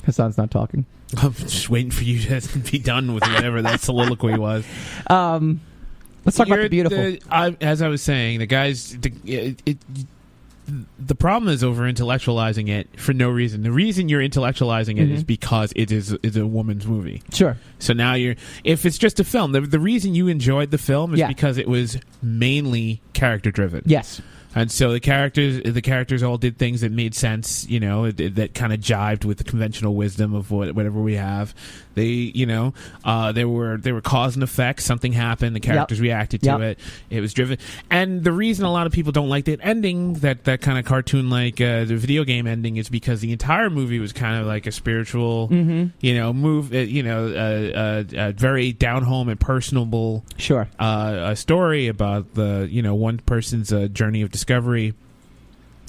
Hassan's not talking. I'm just waiting for you to be done with whatever that soliloquy was. Let's talk about the beautiful. As I was saying, the guys, the problem is over intellectualizing it for no reason. The reason you're intellectualizing it is because it is a woman's movie. Sure. So now if it's just a film, the reason you enjoyed the film is because it was mainly character driven. Yes. And so the characters all did things that made sense, that kind of jived with the conventional wisdom of whatever we have. They, there were cause and effect. Something happened. The characters reacted to it. It was driven. And the reason a lot of people don't like that ending, that kind of cartoon-like the video game ending, is because the entire movie was kind of like a spiritual, very down-home and personable, a story about the one person's journey of discovery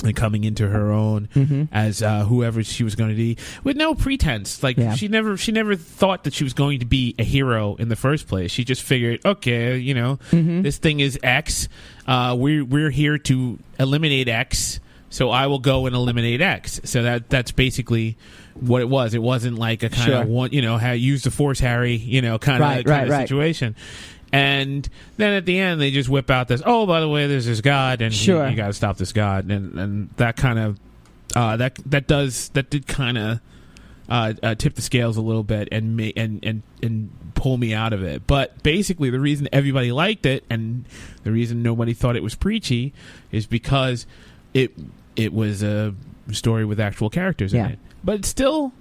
and coming into her own as whoever she was going to be, with no pretense. Like she never thought that she was going to be a hero in the first place. She just figured, okay, this thing is X. We're here to eliminate X, so I will go and eliminate X. So that's basically what it was. It wasn't like a kind of one, how use the Force, Harry, kind of situation. And then at the end, they just whip out this, oh, by the way, there's this god, and you got to stop this god. And that kind of, that did kind of tip the scales a little bit and pull me out of it. But basically, the reason everybody liked it and the reason nobody thought it was preachy is because it was a story with actual characters in it. But it's still...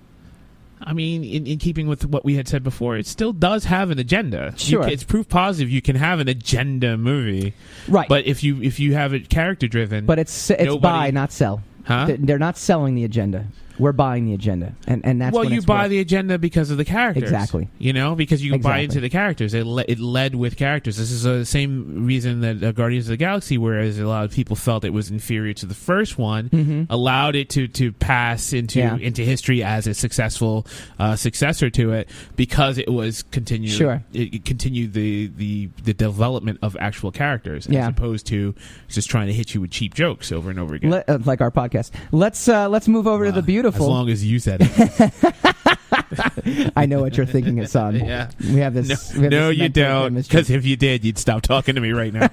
I mean, in keeping with what we had said before, it still does have an agenda. Sure. It's proof positive you can have an agenda movie. Right. But if you have it character driven... But it's buy, not sell. Huh? They're not selling the agenda. We're buying the agenda, and that's well, when you it's buy the agenda because of the characters, exactly. Because you buy into the characters. It led with characters. This is the same reason that Guardians of the Galaxy, whereas a lot of people felt it was inferior to the first one, allowed it to pass into history as a successful successor to it because it was continued. Sure. It continued the development of actual characters as opposed to just trying to hit you with cheap jokes over and over again, like our podcast. Let's move over to the beautiful. As long as you said it. I know what you're thinking, Hassan. Yeah. We have this. No, you don't. Because if you did, you'd stop talking to me right now.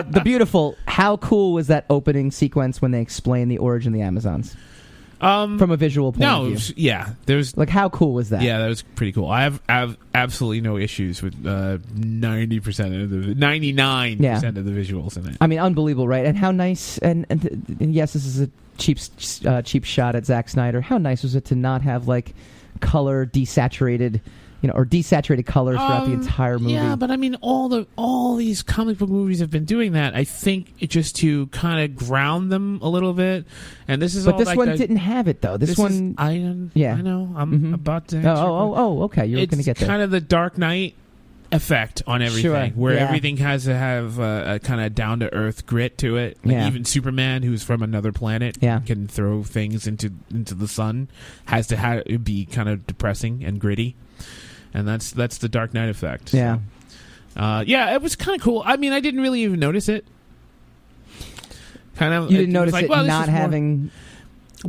The beautiful. How cool was that opening sequence when they explain the origin of the Amazons? From a visual point of view. There's like how cool was that? Yeah, that was pretty cool. I have absolutely no issues with 99% of the of the visuals in it. I mean, unbelievable, right? And how nice. And yes, this is a cheap shot at Zack Snyder. How nice was it to not have like color desaturated, or desaturated color throughout the entire movie? Yeah, but I mean, all these comic book movies have been doing that. I think just to kind of ground them a little bit. And this is, but this one didn't have it though. This one, I know. I'm about to. Okay. You're going to get there. It's kind of the Dark Knight effect on everything, where everything has to have a kind of down to earth grit to it. Like even Superman, who's from another planet, can throw things into the sun, has to be kind of depressing and gritty. And that's the Dark Knight effect. Yeah. So, it was kind of cool. I mean, I didn't really even notice it. You didn't notice it not having...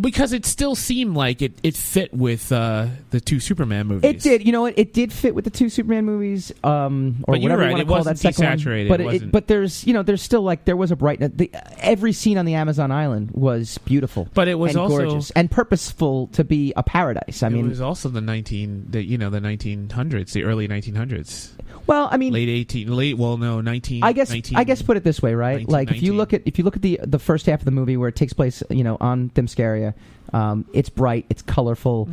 Because it still seemed like it fit with the two Superman movies. It did. You know what? It did fit with the two Superman movies, or but whatever right. you want to call that second one. But there's still like there was a brightness. Every scene on the Amazon island was beautiful, but it was also gorgeous and purposeful to be a paradise. I mean, it was also the 1900s, the early 1900s. Well, I mean, 19. I guess put it this way, right? Like if you look at the first half of the movie where it takes place, on Themyscira, it's bright, it's colorful,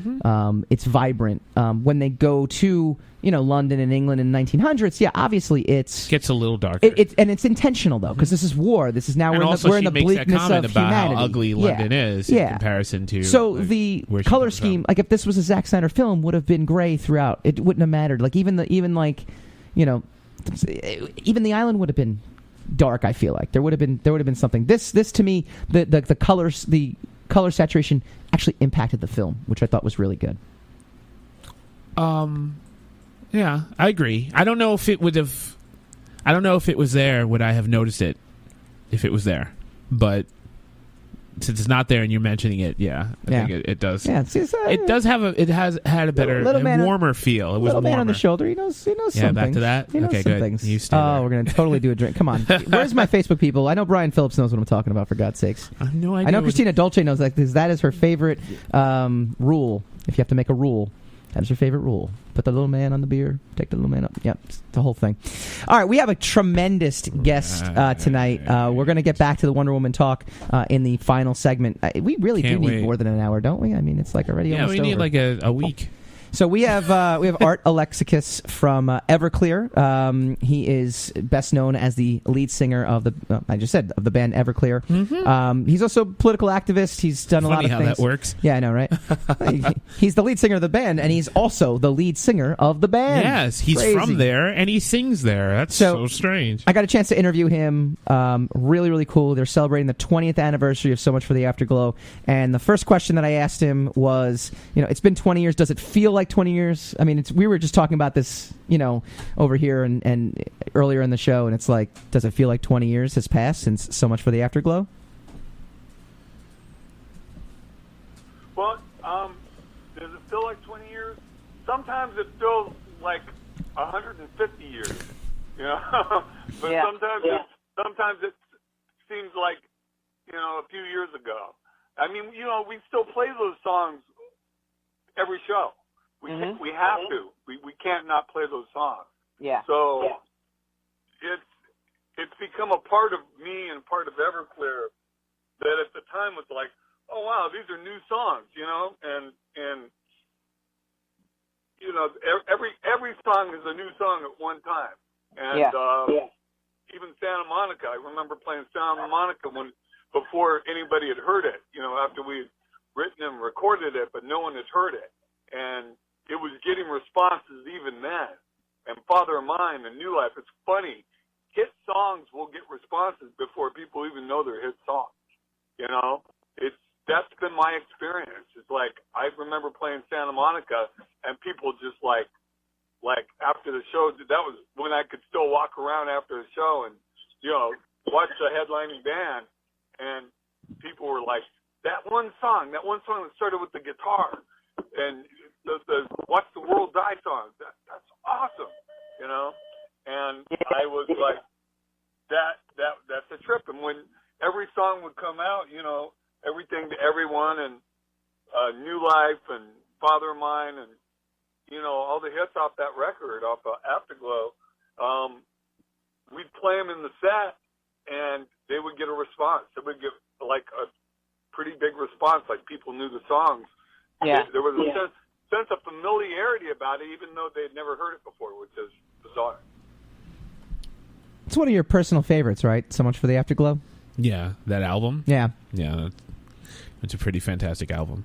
it's vibrant. When they go to London and England in the 1900s, obviously it gets a little darker. It's intentional though, because this is war. This is now we're in the bleakness of about humanity. How ugly London is in comparison to. So the color scheme, like if this was a Zack Snyder film, would have been gray throughout. It wouldn't have mattered. Like even the island would have been dark. I feel like there would have been something. This to me, the colors, the color saturation actually impacted the film, which I thought was really good. Yeah, I agree. I don't know if it was there, would I have noticed it if it was there? But since it's not there and you're mentioning it, I think it does. Yeah, it does have it has had a better, warmer feel. It was little warmer. Man on the shoulder. He knows some back things. to that. He knows okay, some good. Things. You stay there. We're gonna totally do a drink. Come on, where's my Facebook people? I know Brian Phillips knows what I'm talking about. For God's sakes, I have no idea. I know Christina Dolce knows that because that is her favorite rule. If you have to make a rule, that is your favorite rule. Put the little man on the beer. Take the little man up. Yep, it's the whole thing. All right, we have a tremendous guest tonight. We're going to get back to the Wonder Woman talk in the final segment. We really do need more than an hour, don't we? I mean, it's like already almost over. Yeah, we need like a week. So we have Art Alexakis from Everclear. He is best known as the lead singer of the band Everclear. Mm-hmm. He's also a political activist. He's done a lot of how things. That works. Yeah, I know, right? He's the lead singer of the band, and he's also the lead singer of the band. Yes, he's Crazy. from there, and he sings there. That's so strange. I got a chance to interview him. Really, really cool. They're celebrating the 20th anniversary of So Much for the Afterglow, and the first question that I asked him was, it's been 20 years. Does it feel like 20 years? I mean, we were just talking about this, over here and earlier in the show, and it's like, does it feel like 20 years has passed since So Much for the Afterglow? Well, does it feel like 20 years? Sometimes it feels like 150 years, but sometimes it seems like, a few years ago. I mean, we still play those songs every show. We have to. We can't not play those songs. Yeah. So it's become a part of me and part of Everclear that at the time was like, oh wow, these are new songs, and every song is a new song at one time. And even Santa Monica, I remember playing Santa Monica before anybody had heard it, after we had written and recorded it, but no one had heard it. And it was getting responses even then. And Father of Mine and New Life, it's funny. Hit songs will get responses before people even know they're hit songs. That's been my experience. It's like, I remember playing Santa Monica and people just like after the show, that was when I could still walk around after the show and, watch the headlining band, and people were like, that one song that started with the guitar and the Watch the World Die song, that's awesome, and I was like, that's a trip. And when every song would come out, Everything to Everyone and New Life and Father of Mine and all the hits off that record, off of Afterglow, we'd play them in the set and they would get a response. They would get like a pretty big response, like people knew the songs. Yeah. There was a sense of familiarity about it, even though they'd never heard it before, which is bizarre. It's one of your personal favorites, right? So Much for the Afterglow? Yeah, that album? Yeah. Yeah, it's a pretty fantastic album.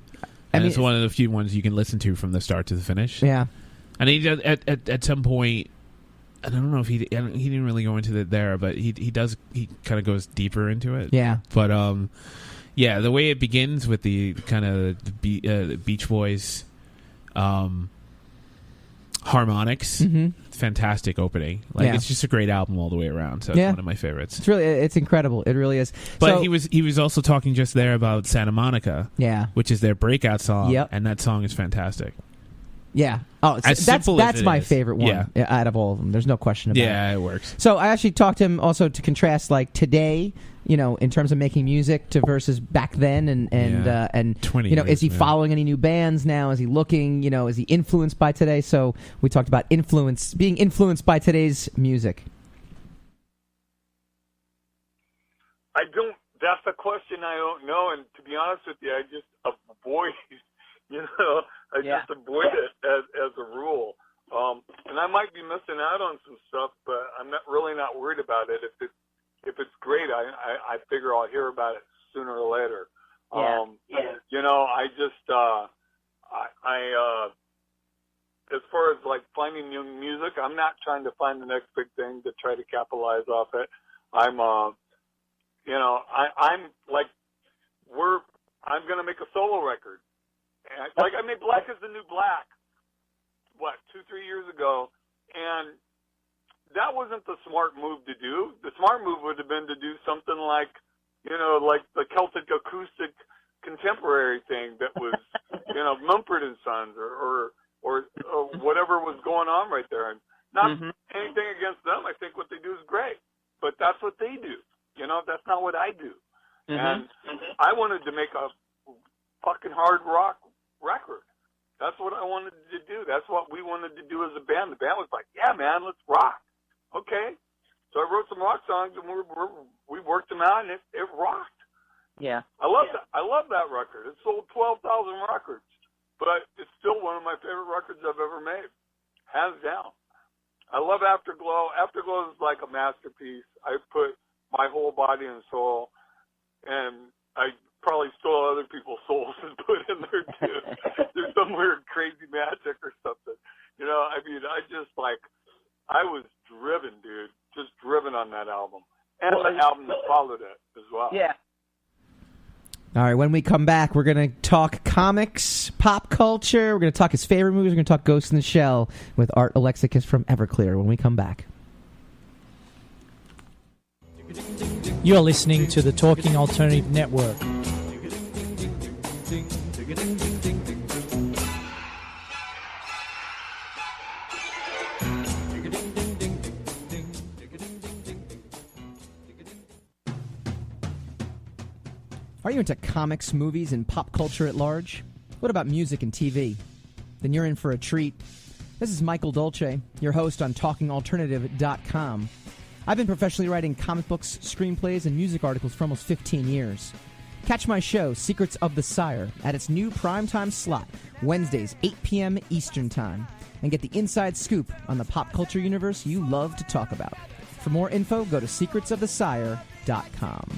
And it's one of the few ones you can listen to from the start to the finish. Yeah. And he does, at some point, I don't know if he didn't really go into it there, but he kind of goes deeper into it. Yeah. But yeah, the way it begins with the kind of the Beach Boys harmonics, fantastic opening. It's just a great album all the way around. So it's one of my favorites. It's incredible. It really is. But he was also talking just there about Santa Monica, which is their breakout song, and that song is fantastic. Yeah. Oh, that's my favorite one out of all of them. There's no question about it. Yeah, it works. So I actually talked to him also to contrast like today, in terms of making music to versus back then and 20 years, is he following any new bands now? Is he looking, is he influenced by today? So we talked about being influenced by today's music. That's a question I don't know, and to be honest with you, I just avoid just avoid it as a rule. And I might be missing out on some stuff, but I'm not worried about it. If it's great, I figure I'll hear about it sooner or later. I just as far as like finding new music, I'm not trying to find the next big thing to try to capitalize off it. I'm going to make a solo record. Like I made Black is the New Black, 2-3 years ago, and that wasn't the smart move to do. The smart move would have been to do something like, like the Celtic acoustic contemporary thing that was, Mumford and Sons or whatever was going on right there. And not anything against them. I think what they do is great, but that's what they do. That's not what I do. And I wanted to make a fucking hard rock record. That's what I wanted to do. That's what we wanted to do as a band. The band was like, yeah, man, let's rock. Okay. So I wrote some rock songs, and we worked them out, and it rocked. Yeah. I love that record. It sold 12,000 records, but it's still one of my favorite records I've ever made, hands down. I love Afterglow. Afterglow is like a masterpiece. I put my whole body and soul, and I probably stole other people's souls and put in there too. There's some weird crazy magic or something. I was driven, dude. Just driven on that album. And the album that followed it as well. Yeah. All right, when we come back, we're going to talk comics, pop culture. We're going to talk his favorite movies. We're going to talk Ghost in the Shell with Art Alexakis from Everclear when we come back. You're listening to the Talking Alternative Network. Are you into comics, movies, and pop culture at large? What about music and TV? Then you're in for a treat. This is Michael Dolce, your host on TalkingAlternative.com. I've been professionally writing comic books, screenplays, and music articles for almost 15 years. Catch my show, Secrets of the Sire, at its new primetime slot, Wednesdays, 8 p.m. Eastern Time, and get the inside scoop on the pop culture universe you love to talk about. For more info, go to secretsofthesire.com.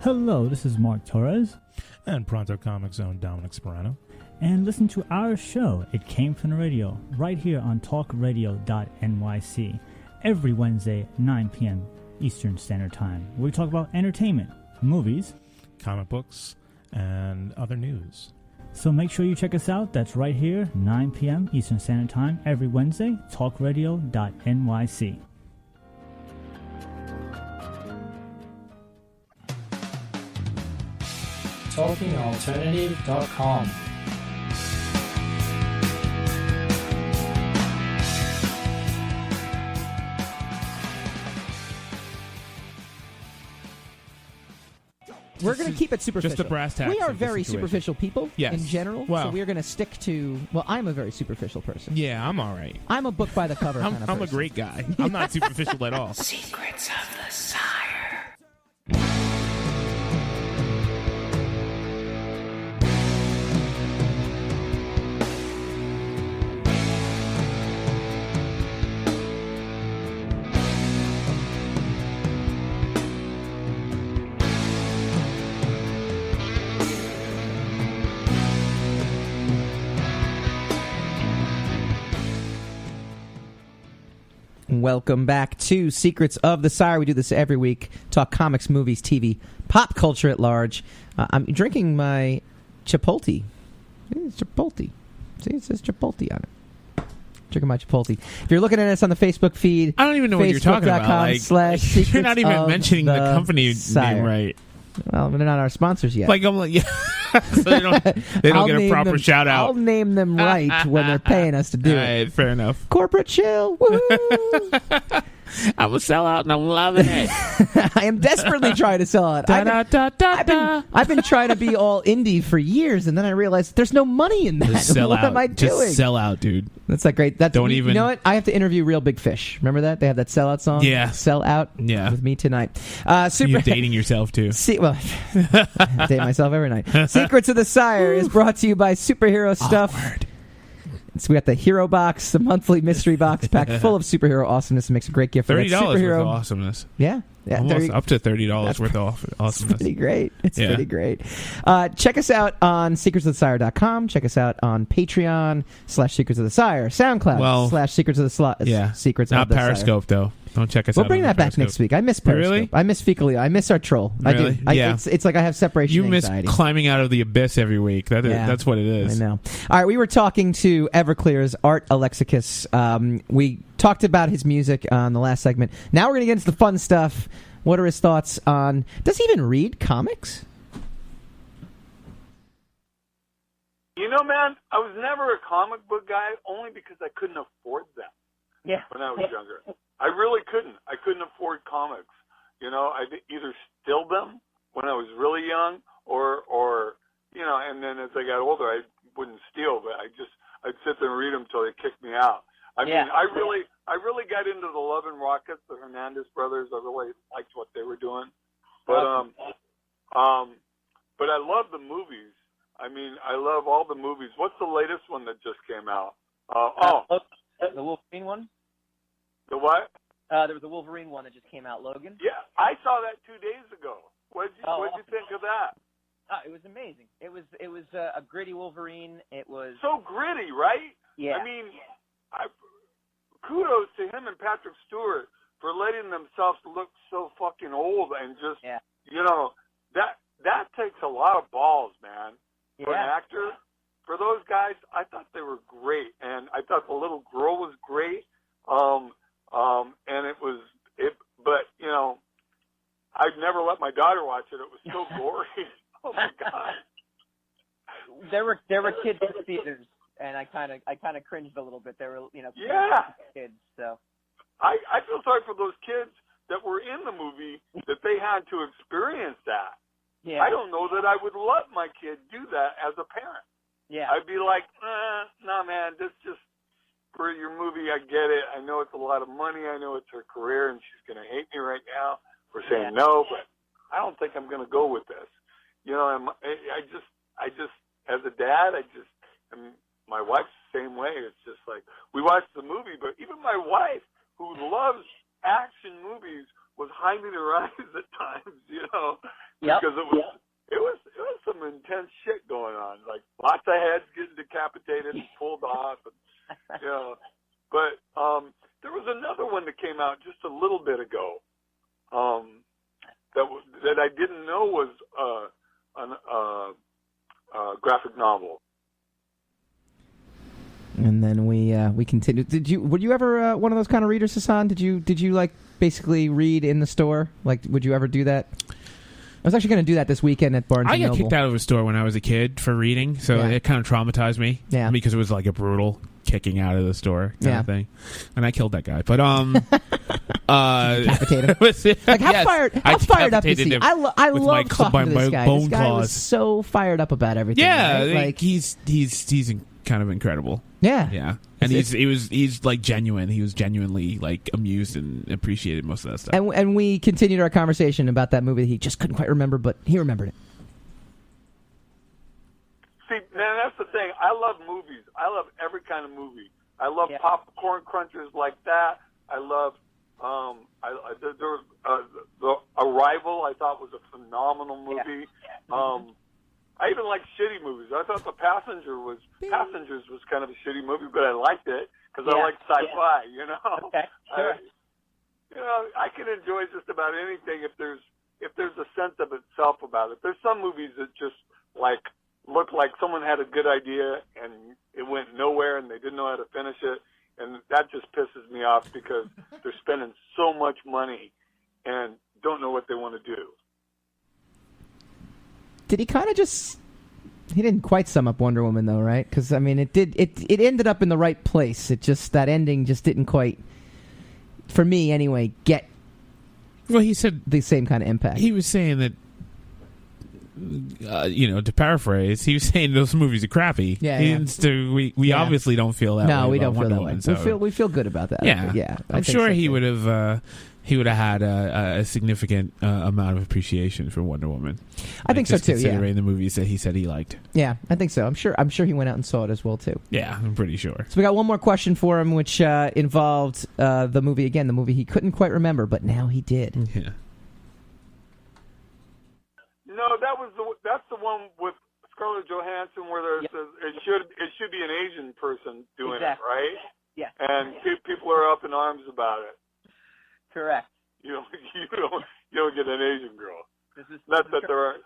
Hello, this is Mark Torres. And Pronto Comics own Dominic Sperano. And listen to our show, It Came From the Radio, right here on talkradio.nyc, every Wednesday, 9 p.m. Eastern Standard Time, where we talk about entertainment, movies, comic books, and other news. So make sure you check us out. That's right here, 9 p.m. Eastern Standard Time, every Wednesday, talkradio.nyc. TalkingAlternative.com. We're going to keep it superficial. Just the brass tacks. We are very superficial people in general, well, so we're going to stick to... Well, I'm a very superficial person. Yeah, I'm all right. I'm a book by the cover kind of person. I'm a great guy. I'm not superficial at all. Secrets of the Sire. Welcome back to Secrets of the Sire. We do this every week. Talk comics, movies, TV, pop culture at large. I'm drinking my Chipotle. It's Chipotle. See, it says Chipotle on it. Drinking my Chipotle. If you're looking at us on the Facebook feed, I don't even know what you're talking about. Like, you're not even mentioning the company name right. Well, they're not our sponsors yet. Like I'm like, yeah. So they don't get a proper shout out. I'll name them right when they're paying us to do it. Fair enough. Corporate chill. Woohoo! I'm a sellout and I'm loving it. I am desperately trying to sell out. I've been trying to be all indie for years, and then I realized there's no money in that. What am I doing? Just sell out, dude. That's like great. Don't even. You know what? I have to interview Real Big Fish. Remember that? They have that sellout song? Yeah. Sell out with me tonight. You're dating yourself, too. I date myself every night. Secrets of the Sire is brought to you by Superhero Stuff. Awkward. So we got the Hero Box, the monthly mystery box pack full of superhero awesomeness. It makes a great gift for $30 worth of awesomeness. Yeah. Almost up to $30 worth of awesomeness. It's pretty great. It's pretty great. Check us out on secretsofthesire.com. Check us out on Patreon /Secrets of the Sire. SoundCloud /Secrets of the Slot. Yeah. Secrets Not of the Periscope, Sire. though. Don't check us We'll out. bring on that back Periscope. next week. I miss Periscope. Really? I miss Fecally. I miss our troll. Really? I do. Yeah. It's like I have separation You miss anxiety. climbing out of the abyss every week. That's what it is. I know. All right, we were talking to Everclear's Art Alexakis. We talked about his music on the last segment. Now we're going to get into the fun stuff. What are his thoughts on... Does he even read comics? You know, man, I was never a comic book guy only because I couldn't afford them. Yeah. When I was younger, I really couldn't. I couldn't afford comics. You know, I either steal them when I was really young, or you know, and then as I got older, I wouldn't steal, but I'd sit there and read them until they kicked me out. I mean, I really got into the Love and Rockets, the Hernandez brothers. I really liked what they were doing, but I love the movies. I mean, I love all the movies. What's the latest one that just came out? The Wolverine one? The what? There was a Wolverine one that just came out, Logan. Yeah, I saw that 2 days ago. What'd you think of that? It was amazing. It was a gritty Wolverine. It was so gritty, right? Yeah. I mean, kudos to him and Patrick Stewart for letting themselves look so fucking old and just, you know, that takes a lot of balls, man. For an actor, for those guys, I thought they were great, and I thought the little girl was great. And but you know, I'd never let my daughter watch it. It was so gory. Oh my god. There were kids in the theaters, and I kind of cringed a little bit. There were kids. So I feel sorry for those kids that were in the movie that they had to experience that. Yeah. I don't know that I would let my kid do that as a parent. Yeah. I'd be like, no, man, this just for your movie. I get it. I know it's a lot of money. I know it's her career, and she's going to hate me right now for saying no. But I don't think I'm going to go with this. You know, I just, as a dad, and my wife's the same way. It's just like we watched the movie, but even my wife, who loves action movies, was hiding her eyes at times. You know. Because it was some intense shit going on, like lots of heads getting decapitated and pulled off, and, you know. But there was another one that came out just a little bit ago that I didn't know was a graphic novel. And then we continued. Were you ever one of those kind of readers, Hassan? Did you like basically read in the store? Like, would you ever do that? I was actually going to do that this weekend at Barnes & Noble. I got kicked out of a store when I was a kid for reading, so it kind of traumatized me. Yeah. Because it was like a brutal kicking out of the store kind of thing. And I killed that guy. But, decapitate him. Like, how fired up is he? I love talking to this guy. This guy was so fired up about everything. Yeah, right? like he's kind of incredible. Yeah. And he's like genuine. He was genuinely like amused and appreciated most of that stuff. And we continued our conversation about that movie that he just couldn't quite remember, but he remembered it. See, man, that's the thing. I love movies. I love every kind of movie. I love popcorn crunchers like that. I love the Arrival. I thought was a phenomenal movie. I even like shitty movies. I thought Passengers was kind of a shitty movie, but I liked it because I like sci-fi. You know, okay, sure. You know, I can enjoy just about anything if there's a sense of itself about it. There's some movies that just like look like someone had a good idea and it went nowhere and they didn't know how to finish it, and that just pisses me off because they're spending so much money and don't know what they want to do. Did he kind of just... He didn't quite sum up Wonder Woman, though, right? Because, I mean, it ended up in the right place. It just... That ending just didn't quite, for me anyway, get... Well, he said... The same kind of impact. He was saying that... to paraphrase, he was saying those movies are crappy. Yeah. We obviously don't feel that way. No, we don't Wonder feel that Woman, way. so. We feel good about that. Yeah. I'm sure he would have... He would have had a significant amount of appreciation for Wonder Woman. I think so too. Considering the movies that he said he liked. Yeah, I think so. I'm sure he went out and saw it as well too. Yeah, I'm pretty sure. So we got one more question for him, which involved the movie again. The movie he couldn't quite remember, but now he did. Yeah. No, that's the one with Scarlett Johansson where it says it should be an Asian person doing it, right? Yeah. And people are up in arms about it. Correct. You don't get an Asian girl. Not that there are.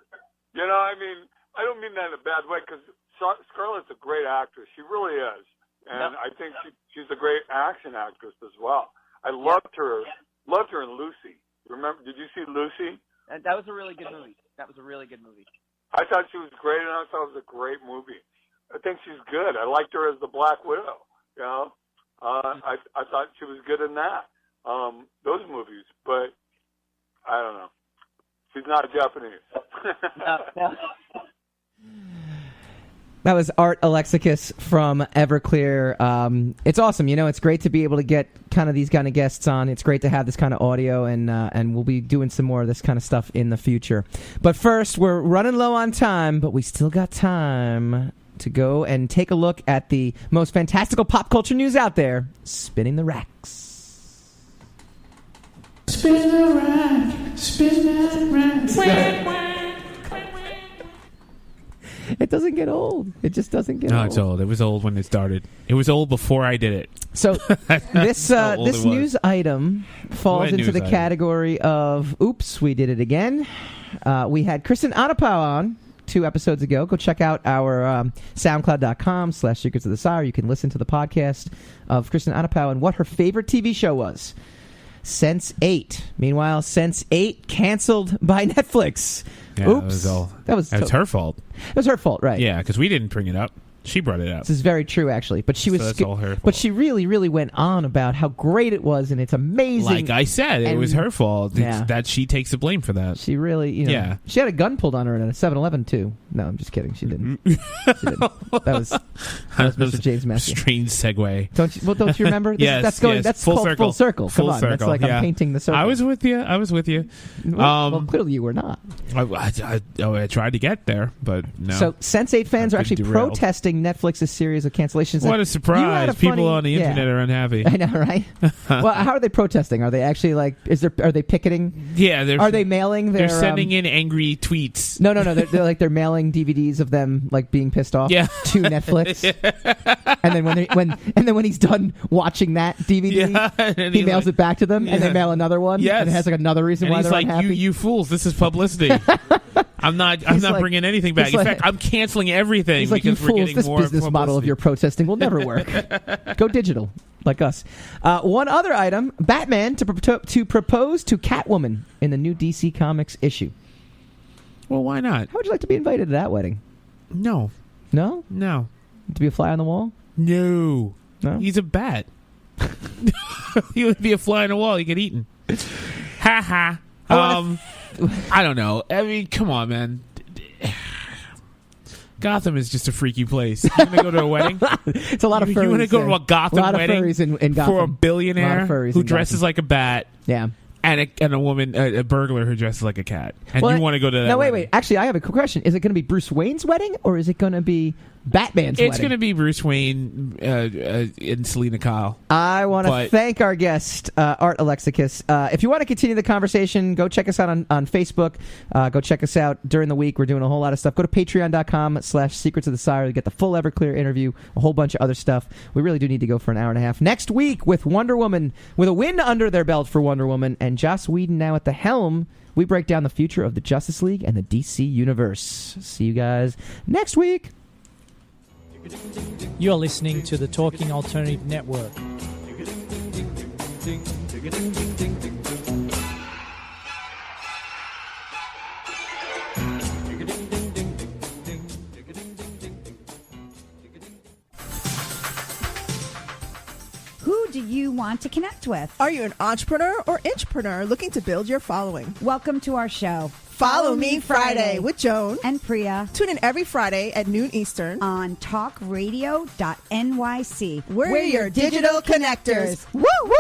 You know, I mean, I don't mean that in a bad way because Scarlett's a great actress. She really is, and I think she's a great action actress as well. I loved her in Lucy. Remember? Did you see Lucy? That was a really good movie. I thought she was great, and I thought it was a great movie. I think she's good. I liked her as the Black Widow. You know, I thought she was good in that. Those movies, but I don't know. She's not Japanese. No. That was Art Alexakis from Everclear. It's awesome. You know, it's great to be able to get kind of these kind of guests on. It's great to have this kind of audio, and we'll be doing some more of this kind of stuff in the future. But first, we're running low on time, but we still got time to go and take a look at the most fantastical pop culture news out there, Spinning the Racks. Spin the rack, spin that rack. It doesn't get old. It just doesn't get old. No, it's old. It was old when it started. It was old before I did it. So this news item falls into the category of, oops, we did it again. We had Kristen Anapau on 2 episodes ago. Go check out our SoundCloud.com/Secrets of the Sire. You can listen to the podcast of Kristen Anapau and what her favorite TV show was. Sense8. Meanwhile, Sense8 canceled by Netflix. Yeah, oops. That was her fault. It was her fault, right? Yeah, because we didn't bring it up. She brought it up. This is very true, actually. But she was, that's all her fault. But she really, really went on about how great it was, and it's amazing. Like I said, it was her fault. Yeah. That she takes the blame for that. She really, you know. Yeah. She had a gun pulled on her at a 7-Eleven too. No, I'm just kidding. She didn't. That was Mr. James Matthew. Strange segue. Don't you remember? Yes, that's full called circle. Full circle. Come Full on, circle. that's like I'm painting the circle. I was with you. Well, clearly you were not. I tried to get there, but no. So Sense8 fans are actually protesting Netflix's series of cancellations. What a surprise! People on the internet are unhappy. I know, right? Well, how are they protesting? Are they actually like? Are they picketing? Yeah, are they mailing? They're sending in angry tweets. No. They're mailing DVDs of them like being pissed off to Netflix. And then when he's done watching that DVD, he mails it back to them, and they mail another one. Yes. And it has like another reason why they're unhappy. You fools! This is publicity. I'm not bringing anything back. In fact, I'm canceling everything. He's like, you fools! This business model of your protesting will never work. Go digital, like us. One other item: Batman to propose to Catwoman in the new DC Comics issue. Well, why not? How would you like to be invited to that wedding? No. No? No. To be a fly on the wall? No. No? He's a bat. He would be a fly on the wall. He get eaten. Ha ha. I don't know. I mean, come on, man. Gotham is just a freaky place. You want to go to a wedding? It's a lot of furries. You want to go to a Gotham wedding in Gotham. For a billionaire who dresses like a bat? Yeah. And a woman, a burglar who dresses like a cat. And you want to go to that No, wedding. wait. Actually, I have a quick question. Is it going to be Bruce Wayne's wedding, or is it going to be Batman's wedding? It's going to be Bruce Wayne and Selena Kyle. I want to thank our guest, Art Alexakis. If you want to continue the conversation, go check us out on Facebook. Go check us out during the week. We're doing a whole lot of stuff. Go to patreon.com/Secrets of the Sire to get the full Everclear interview, a whole bunch of other stuff. We really do need to go for an hour and a half. Next week with Wonder Woman, with a win under their belt for Wonder Woman, and Joss Whedon now at the helm, we break down the future of the Justice League and the DC Universe. See you guys next week. You're listening to the Talking Alternative Network. Who do you want to connect with? Are you an entrepreneur or intrapreneur looking to build your following? Welcome to our show. Follow Me Friday with Joan and Priya. Tune in every Friday at noon Eastern on talkradio.nyc. We're your digital connectors. Woo woo!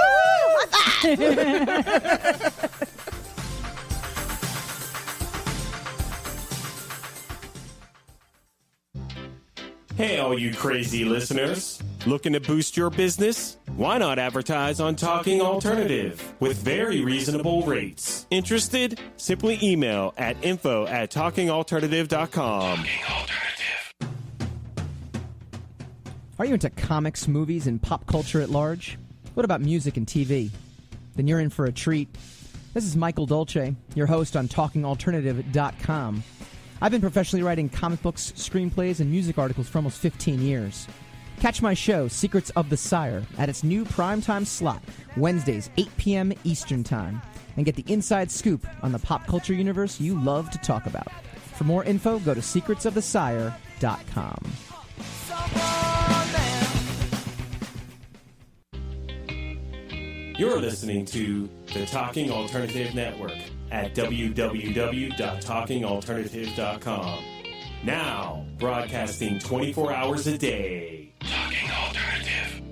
Hey, all you crazy listeners. Looking to boost your business? Why not advertise on Talking Alternative with very reasonable rates? Interested? Simply email at info@talkingalternative.com. Are you into comics, movies, and pop culture at large? What about music and TV? then you're in for a treat. This is Michael Dolce, your host on TalkingAlternative.com. I've been professionally writing comic books, screenplays, and music articles for almost 15 years. Catch my show, Secrets of the Sire, at its new primetime slot, Wednesdays, 8 p.m. Eastern Time, and get the inside scoop on the pop culture universe you love to talk about. For more info, go to secretsofthesire.com. You're listening to the Talking Alternative Network at www.talkingalternative.com. Now, broadcasting 24 hours a day. Talking Alternative.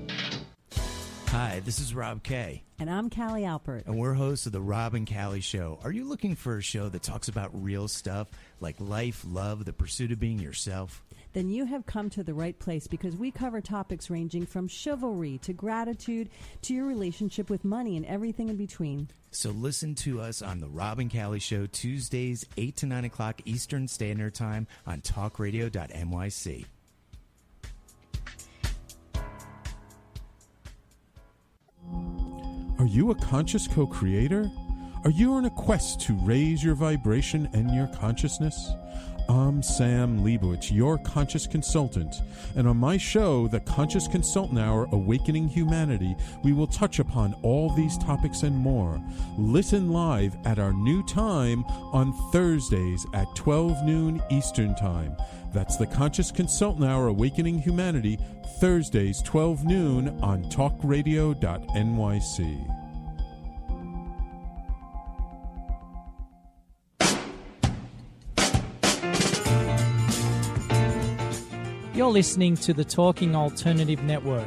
Hi, this is Rob Kay. And I'm Callie Alpert. And we're hosts of The Rob and Callie Show. Are you looking for a show that talks about real stuff like life, love, the pursuit of being yourself? Then you have come to the right place, because we cover topics ranging from chivalry to gratitude to your relationship with money and everything in between. So listen to us on The Rob and Callie Show, Tuesdays, 8 to 9 o'clock Eastern Standard Time on talkradio.nyc. Are you a conscious co-creator? Are you on a quest to raise your vibration and your consciousness? I'm Sam Leibowitz, your conscious consultant, and on my show, The Conscious Consultant Hour, Awakening Humanity, we will touch upon all these topics and more. Listen live at our new time on Thursdays at 12 noon Eastern Time. That's The Conscious Consultant Hour, Awakening Humanity, Thursdays 12 noon on talkradio.nyc. You're listening to the Talking Alternative Network.